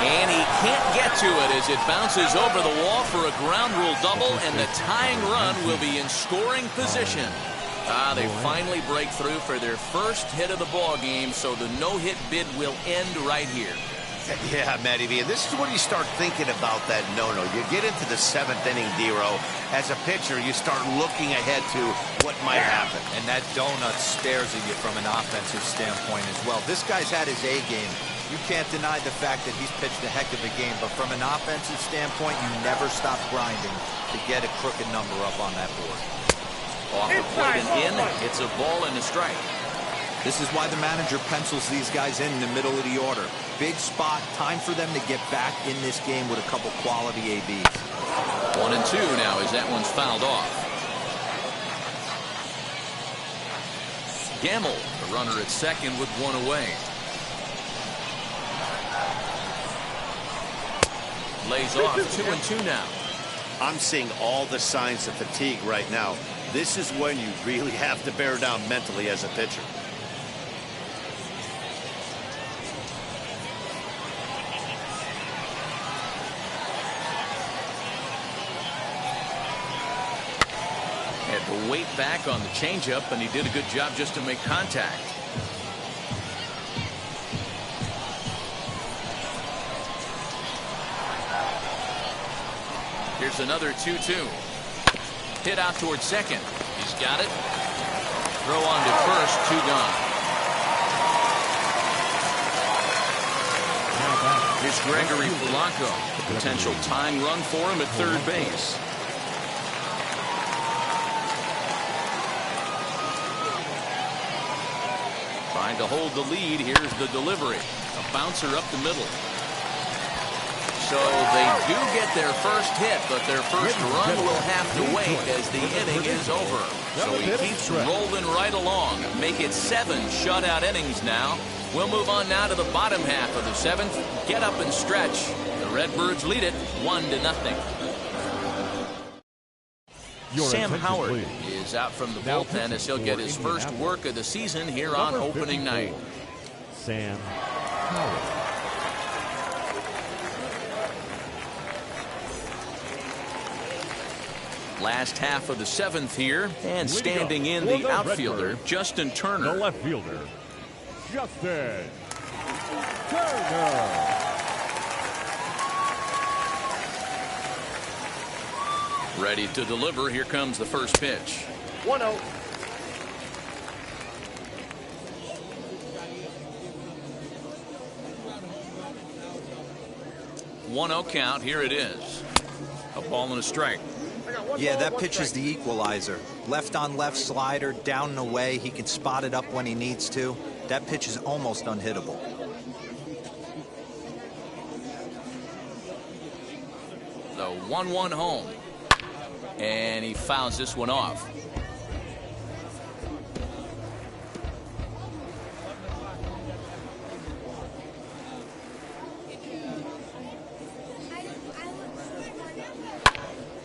and he can't get to it as it bounces over the wall for a ground rule double, and the tying run will be in scoring position. They finally break through for their first hit of the ball game, so the no-hit bid will end right here. Yeah, Matty V, and this is when you start thinking about that no-no. You get into the 7th inning, D-Row. As a pitcher, you start looking ahead to what might happen. And that donut stares at you from an offensive standpoint as well. This guy's had his A game. You can't deny the fact that he's pitched a heck of a game, but from an offensive standpoint, you never stop grinding to get a crooked number up on that board. Off the plate and in, it's a ball and a strike. This is why the manager pencils these guys in the middle of the order. Big spot, time for them to get back in this game with a couple quality ABs. 1-2 now as that one's fouled off. Gamble, the runner at second with 1 away. Lays off 2-2 now. I'm seeing all the signs of fatigue right now. This is when you really have to bear down mentally as a pitcher. Had to wait back on the changeup, and he did a good job just to make contact. Here's another 2-2. Hit out towards second. He's got it. Throw on to first. 2 gone. Here's Gregory Polanco. Potential tying run for him at third base. Trying to hold the lead. Here's the delivery. A bouncer up the middle. So they do get their first hit, but their first run will have to wait as the inning is over. So he keeps rolling right along. Make it 7 shutout innings now. We'll move on now to the bottom half of the 7th. Get up and stretch. The Redbirds lead it 1-0. Sam Howard is out from the bullpen as he'll get his first work of the season here on opening night. Sam Howard. Last half of the 7th here, and standing in the outfielder, Justin Turner. The left fielder, Justin Turner. Ready to deliver. Here comes the first pitch. 1-0. One-zero count. Here it is. A ball and a strike. Yeah, that pitch is the equalizer. Left on left slider, down and away. He can spot it up when he needs to. That pitch is almost unhittable. The 1-1 home. And he fouls this one off.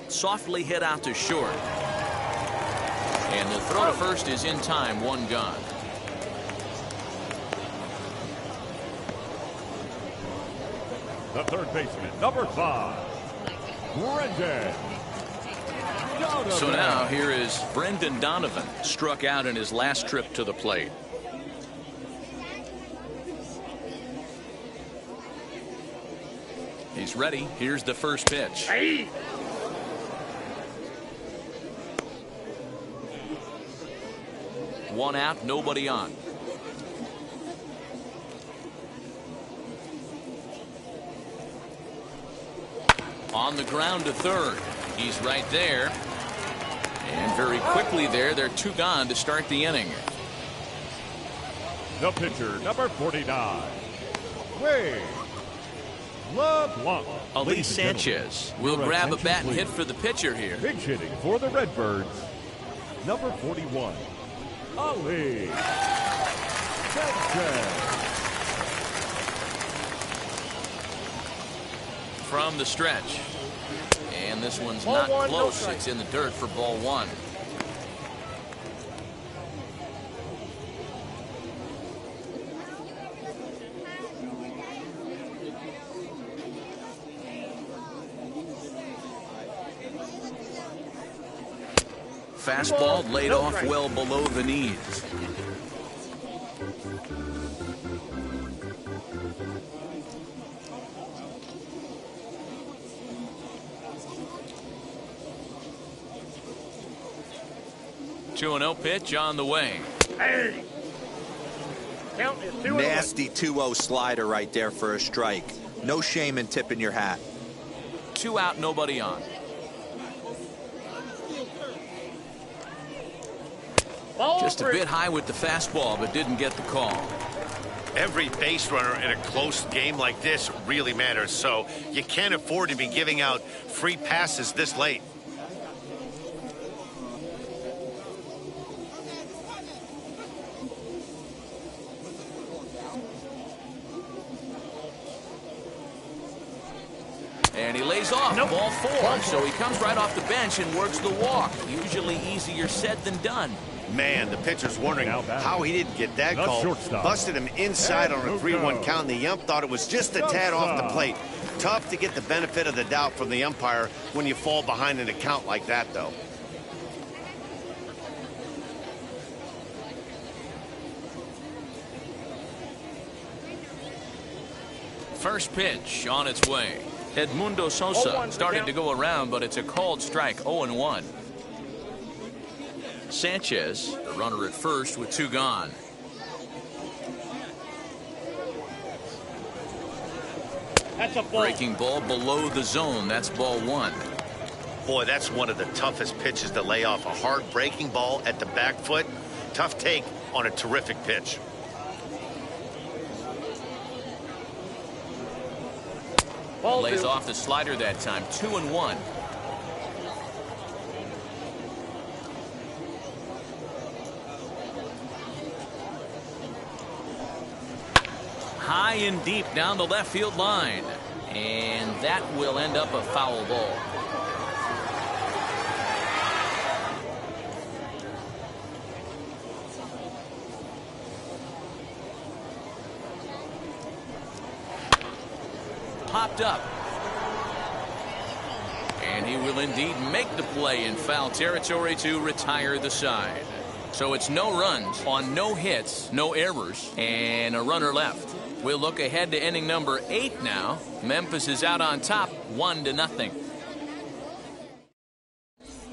Softly hit out to short. And the throw to first is in time. One gone. The third baseman, number 5, Brendan Donovan. So now here is Brendan Donovan, struck out in his last trip to the plate. He's ready. Here's the first pitch. Hey. One out, nobody on. On the ground to third. He's right there. And very quickly there, they're two gone to start the inning. The pitcher, number 49, Leblanc. Ali Sanchez will grab a bat and hit for the pitcher here. Pinch hitting for the Redbirds, number 41, Ali Sanchez. From the stretch. And this one's Ball not one, no close. strike. It's in the dirt for ball one. Fastball laid no off strike. well below the knees. Two and 0 pitch on the way. Hey. Count is 2-1. Nasty 2-0 slider right there for a strike. No shame in tipping your hat. Two out, nobody on. Ball Just a three. bit high with the fastball, but didn't get the call. Every base runner in a close game like this really matters, so you can't afford to be giving out free passes this late. And he lays off. Nope. Ball four. Ball So four. he comes right off the bench and works the walk. Usually easier said than done. Man, the pitcher's wondering Now batting. how he didn't get that The call. shortstop. Busted him inside And on a no 3-1 go. count. The ump thought it was just a tad off the plate. Tough to get the benefit of the doubt from the umpire when you fall behind in a count like that, though. First pitch on its way. Edmundo Sosa 0-1 started count. to go around, but it's a called strike. 0-1. Sanchez, the runner at first with two gone. That's a ball. Breaking ball below the zone. That's ball one. Boy, that's one of the toughest pitches to lay off. A hard breaking ball at the back foot. Tough take on a terrific pitch. Ball Lays two. off the slider that time. 2-1. High and deep down the left field line. And that will end up a foul ball. Popped up. And he will indeed make the play in foul territory to retire the side. So it's no runs on no hits, no errors, and a runner left. We'll look ahead to inning number 8 now. Memphis is out on top, 1-0.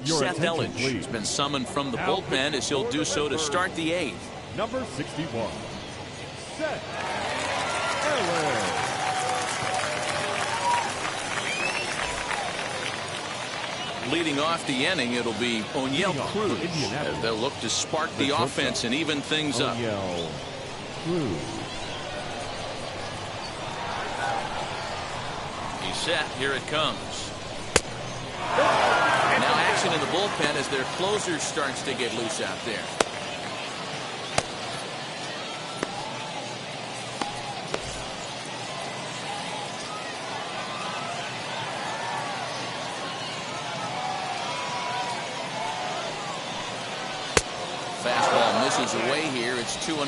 Your Seth attention, Elledge please. has been summoned from the Now bullpen as he'll do so to start the 8th. Number 61, Seth Elledge. Leading off the inning, it'll be O'Neill Cruz as they'll look to spark the offense and even things up. O'Neill Cruz. He's set. Here it comes. Now action in the bullpen as their closer starts to get loose out there. Fastball misses away here. It's 2-0.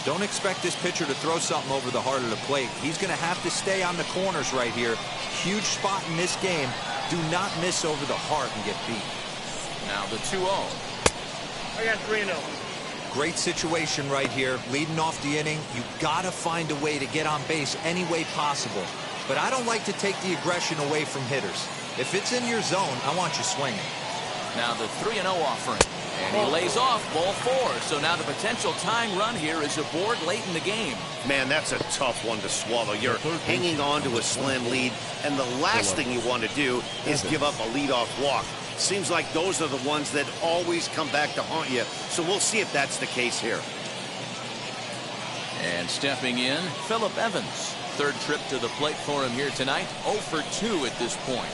Don't expect this pitcher to throw something over the heart of the plate. He's going to have to stay on the corners right here. Huge spot in this game. Do not miss over the heart and get beat. Now the 2-0. I got 3-0. Great situation right here. Leading off the inning, you got to find a way to get on base any way possible. But I don't like to take the aggression away from hitters. If it's in your zone, I want you swinging. Now the 3-0 offering. And he lays off ball 4. So now the potential tying run here is aboard late in the game. Man, that's a tough one to swallow. You're hanging on to a slim lead, and the last thing you want to do is give up a leadoff walk. Seems like those are the ones that always come back to haunt you. So we'll see if that's the case here. And stepping in, Phillip Evans. Third trip to the plate for him here tonight. 0 for 2 at this point.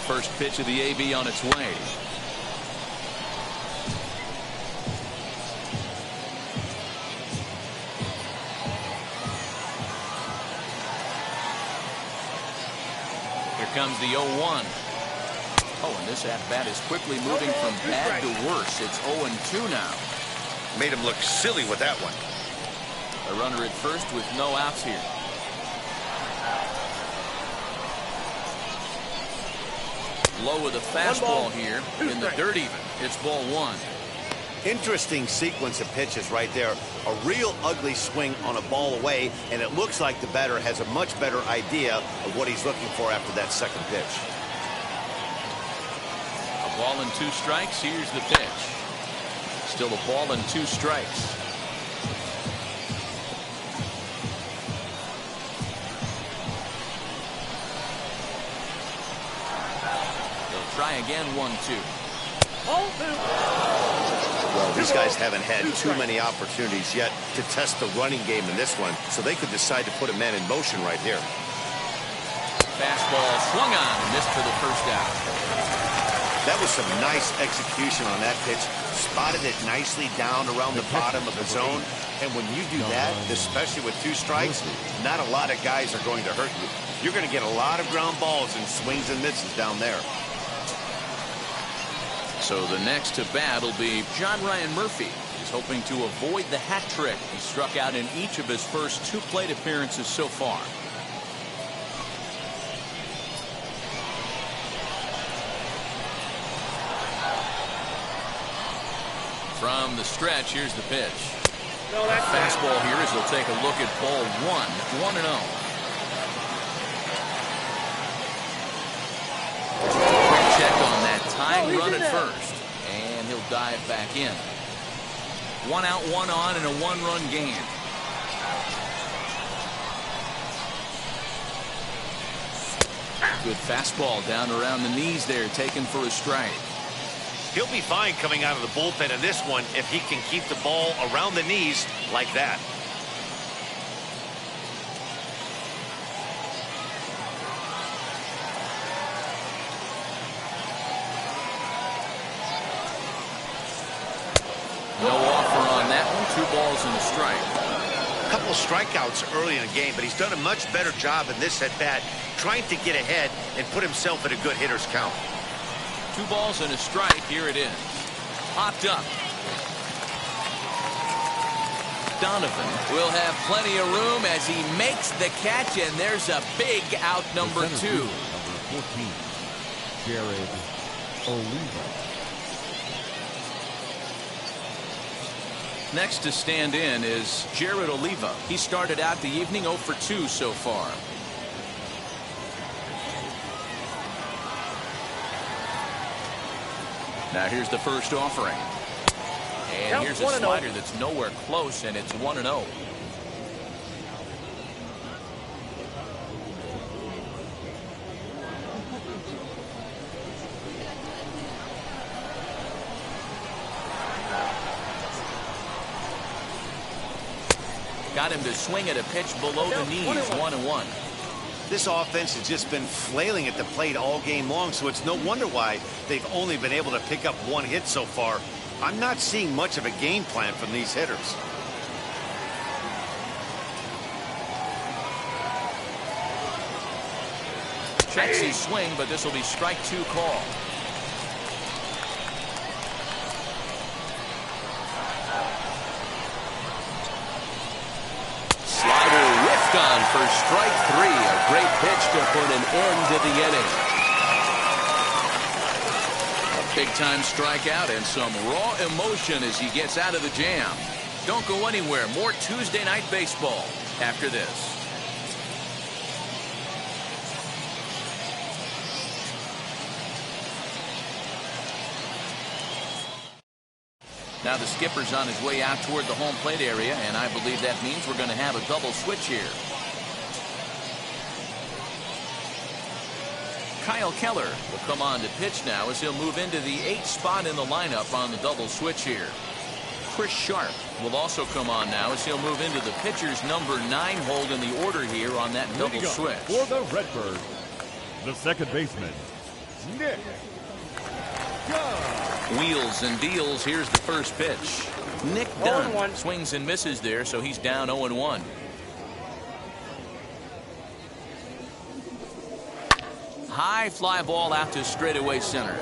First pitch of the AB on its way. Here comes the 0-1. Oh, and this at-bat is quickly moving from bad to worse. It's 0-2 now. Made him look silly with that one. A runner at first with no outs here. Low with a fastball here in the dirt even. It's ball 1. Interesting sequence of pitches right there. A real ugly swing on a ball away, and it looks like the batter has a much better idea of what he's looking for after that second pitch. A ball and 2 strikes. Here's the pitch. Still a ball and 2 strikes. Try again, 1-2. Ball 2. Well, these guys haven't had too many opportunities yet to test the running game in this one, so they could decide to put a man in motion right here. Fastball swung on and missed for the first out. That was some nice execution on that pitch. Spotted it nicely down around the bottom of the zone. And when you do that, especially with 2 strikes, not a lot of guys are going to hurt you. You're going to get a lot of ground balls and swings and misses down there. So the next to bat will be John Ryan Murphy. He's hoping to avoid the hat trick. He struck out in each of his first 2 plate appearances so far. From the stretch, here's the pitch. No, that's Fastball here as he'll take a look at ball 1. 1-0. Check on that tying run at first, and he'll dive back in. 1 out, 1 on, and a 1-run game. Good fastball down around the knees there, taken for a strike. He'll be fine coming out of the bullpen in this one if he can keep the ball around the knees like that. No offer on that one. 2 balls and a strike. A couple of strikeouts early in the game, but he's done a much better job in this at-bat trying to get ahead and put himself in a good hitter's count. 2 balls and a strike. Here it is. Popped up. Donovan will have plenty of room as he makes the catch, and there's a big out, number 2. Number 14, Jared Oliva. Next to stand in is Jared Oliva. He started out the evening 0 for 2 so far. Now here's the first offering. And here's a slider that's nowhere close, and it's 1-0. Got him to swing at a pitch below the knees, 1-1. This offense has just been flailing at the plate all game long, so it's no wonder why they've only been able to pick up one hit so far. I'm not seeing much of a game plan from these hitters. Checks his swing, but this will be strike 2 call. Slider whiffed on for strike 3. A great pitch to put an end to the inning. A big-time strikeout and some raw emotion as he gets out of the jam. Don't go anywhere. More Tuesday Night Baseball after this. Now the skipper's on his way out toward the home plate area, and I believe that means we're going to have a double switch here. Kyle Keller will come on to pitch now as he'll move into the 8th spot in the lineup on the double switch here. Chris Sharp will also come on now as he'll move into the pitcher's number 9 hold in the order here on that double switch. For the Redbirds, the second baseman, Nick. Wheels and deals. Here's the first pitch. Nick Dunn swings and misses there, so he's down 0-1. High fly ball out to straightaway center.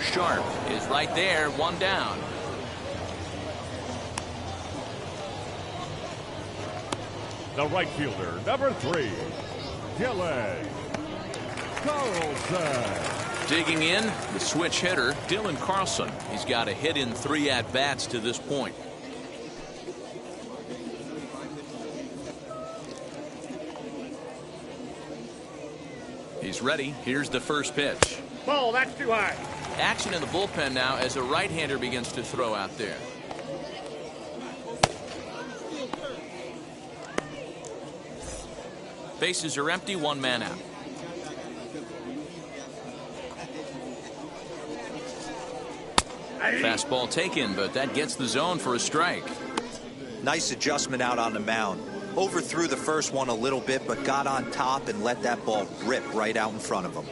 Sharp is right there, 1 down. The right fielder, number 3, Carlson. Digging in, the switch hitter, Dylan Carlson. He's got a hit in 3 at-bats to this point. He's ready. Here's the first pitch. Ball, that's too high. Action in the bullpen now as a right-hander begins to throw out there. Bases are empty, 1 man out. Fastball taken, but that gets the zone for a strike. Nice adjustment out on the mound. Overthrew the first one a little bit, but got on top and let that ball rip right out in front of him.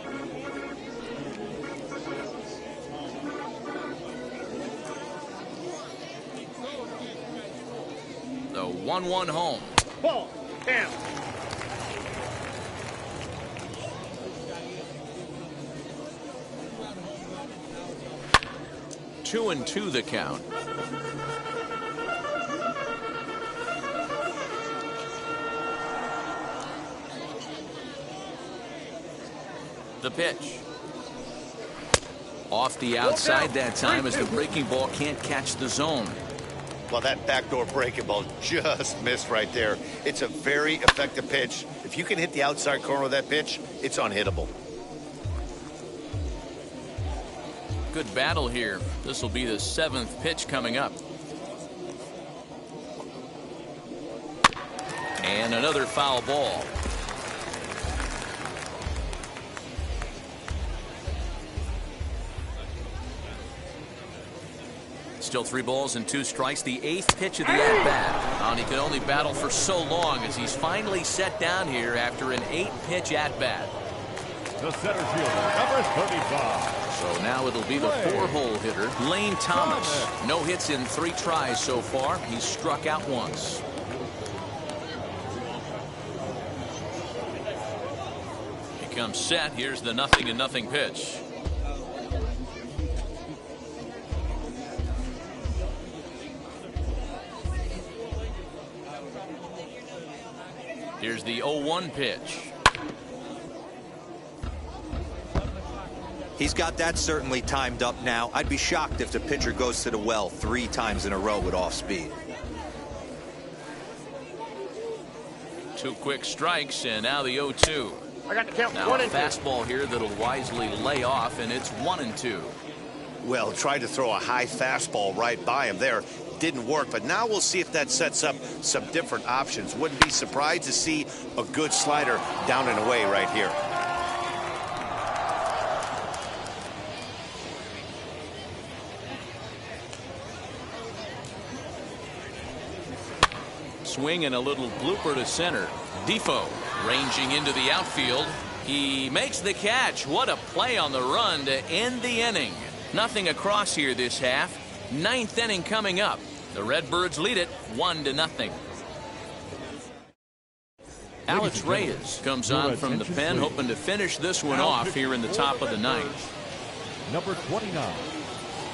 The 1-1 home. Ball, down. Two and 2 the count. The pitch. Off the outside that time as the breaking ball can't catch the zone. Well, that backdoor breaking ball just missed right there. It's a very effective pitch. If you can hit the outside corner of that pitch, it's unhittable. Good battle here. This will be the 7th pitch coming up. And another foul ball. Still 3 balls and 2 strikes. The 8th pitch of the at-bat. And he can only battle for so long as he's finally set down here after an 8-pitch at-bat. The center fielder, number 35. So now it'll be the 4-hole hitter, Lane Thomas. No hits in 3 tries so far. He's struck out once. He comes set. Here's the 0-0 pitch. Here's the 0-1 pitch. He's got that certainly timed up now. I'd be shocked if the pitcher goes to the well 3 times in a row with off speed. 2 quick strikes, and now the 0-2. I got the count. Now 1 a and 2. fastball here that'll wisely lay off, and it's 1-2. Well, tried to throw a high fastball right by him there. Didn't work, but now we'll see if that sets up some different options. Wouldn't be surprised to see a good slider down and away right here. Swing and a little blooper to center. Defoe ranging into the outfield. He makes the catch. What a play on the run to end the inning. Nothing across here this half. 9th inning coming up. The Redbirds lead it 1-0. Alex Reyes comes on from the pen, hoping to finish this one off here in the top of the 9th. Number 29,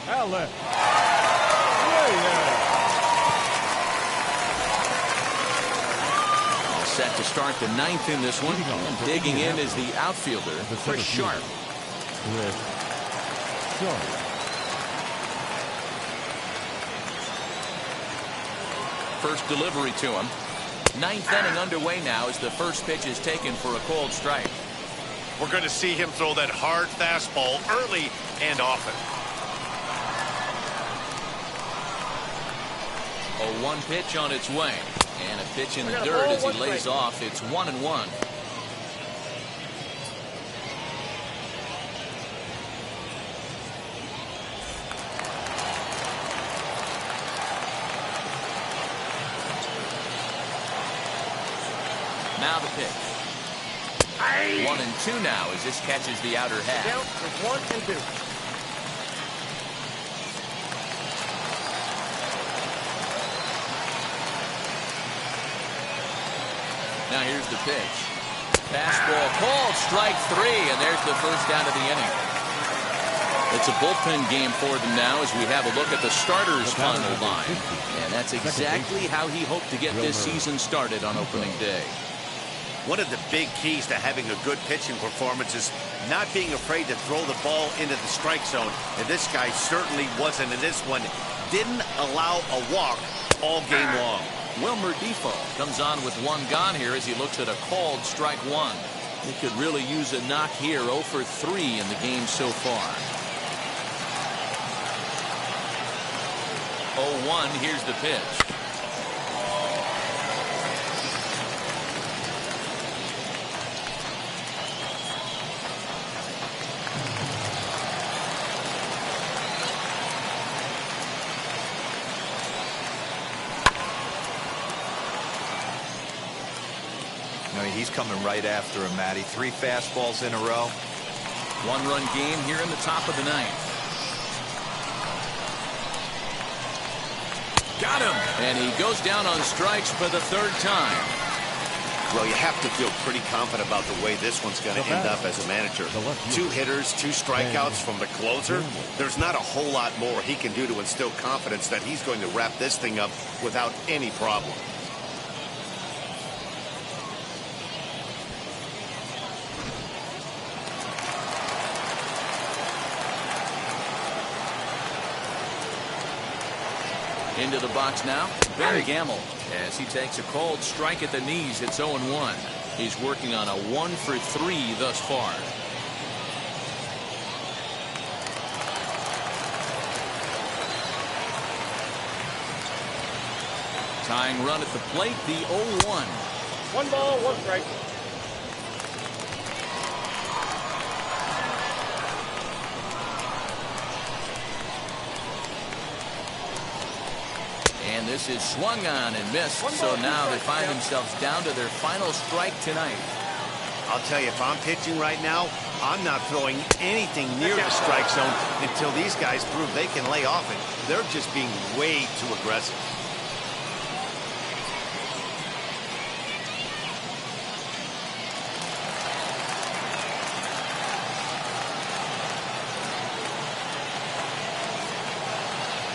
Alex Reyes. Set to start the 9th in this one. And digging in is the outfielder, Chris Sharp. First delivery to him. 9th inning underway now as the first pitch is taken for a called strike. We're going to see him throw that hard fastball early and often. 0-1 pitch on its way. And a pitch in the dirt as he lays off. It's 1-1. Now the pitch. 1-2 now as this catches the outer half. Count is 1 and 2. Now here's the pitch. Fastball called, strike 3, and there's the first out of the inning. It's a bullpen game for them now as we have a look at the starters on the line. And that's exactly how he hoped to get this season started on opening day. One of the big keys to having a good pitching performance is not being afraid to throw the ball into the strike zone. And this guy certainly wasn't in this one. Didn't allow a walk all game long. Wilmer Defoe comes on with 1 gone here as he looks at a called strike 1. He could really use a knock here. 0 for 3 in the game so far. 0-1, here's the pitch. He's coming right after him, Matty. 3 fastballs in a row. 1-run game here in the top of the 9th. Got him! And he goes down on strikes for the 3rd time. Well, you have to feel pretty confident about the way this one's going to end up as a manager. 2 hitters, 2 strikeouts from the closer. There's not a whole lot more he can do to instill confidence that he's going to wrap this thing up without any problem. Into the box now, Ben Gamble, as he takes a called strike at the knees. It's 0-1. He's working on a 1 for 3 thus far. Tying run at the plate, the 0-1. 1 ball, 1 strike. And this is swung on and missed. So now they find themselves down to their final strike tonight. I'll tell you, if I'm pitching right now, I'm not throwing anything near the strike zone until these guys prove they can lay off it. They're just being way too aggressive.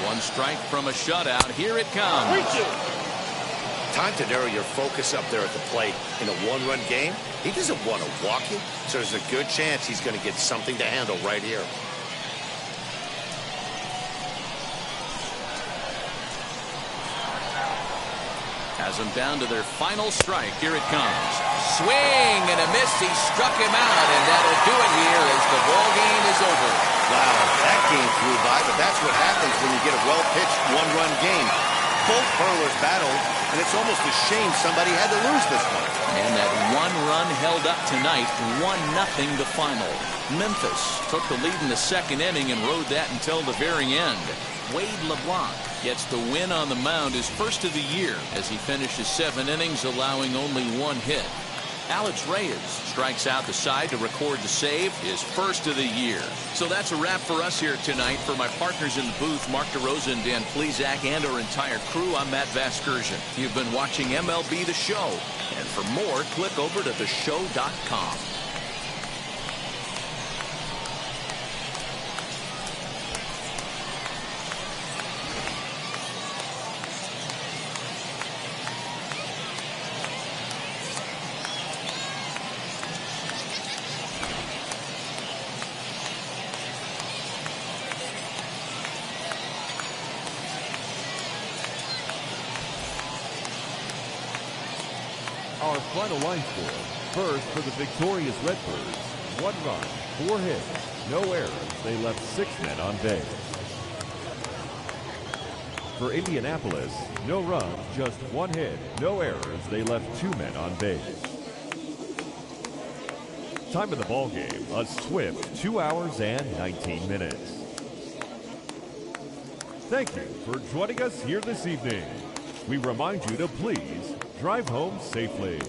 One strike from a shutout. Here it comes. Time to narrow your focus up there at the plate. In a 1-run game, he doesn't want to walk you, so there's a good chance he's going to get something to handle right here. Has them down to their final strike. Here it comes. Swing and a miss. He struck him out, and that'll do it here as the ball game is over. Wow, that game flew by, but that's what happens when you get a well-pitched one-run game. Both hurlers battled, and it's almost a shame somebody had to lose this one. And that one run held up tonight, 1-0 the final. Memphis took the lead in the second inning and rode that until the very end. Wade Leblanc gets the win on the mound, his first of the year, as he finishes 7 innings, allowing only 1 hit. Alex Reyes strikes out the side to record the save, his first of the year. So that's a wrap for us here tonight. For my partners in the booth, Mark DeRosa and Dan Plesac, and our entire crew, I'm Matt Vasgersian. You've been watching MLB The Show. And for more, click over to theshow.com. Our final line score. First for the victorious Redbirds. 1 run, 4 hits, no errors. They left 6 men on base. For Indianapolis, no runs, just 1 hit, no errors. They left 2 men on base. Time of the ball game, a swift 2 hours and 19 minutes. Thank you for joining us here this evening. We remind you to please drive home safely.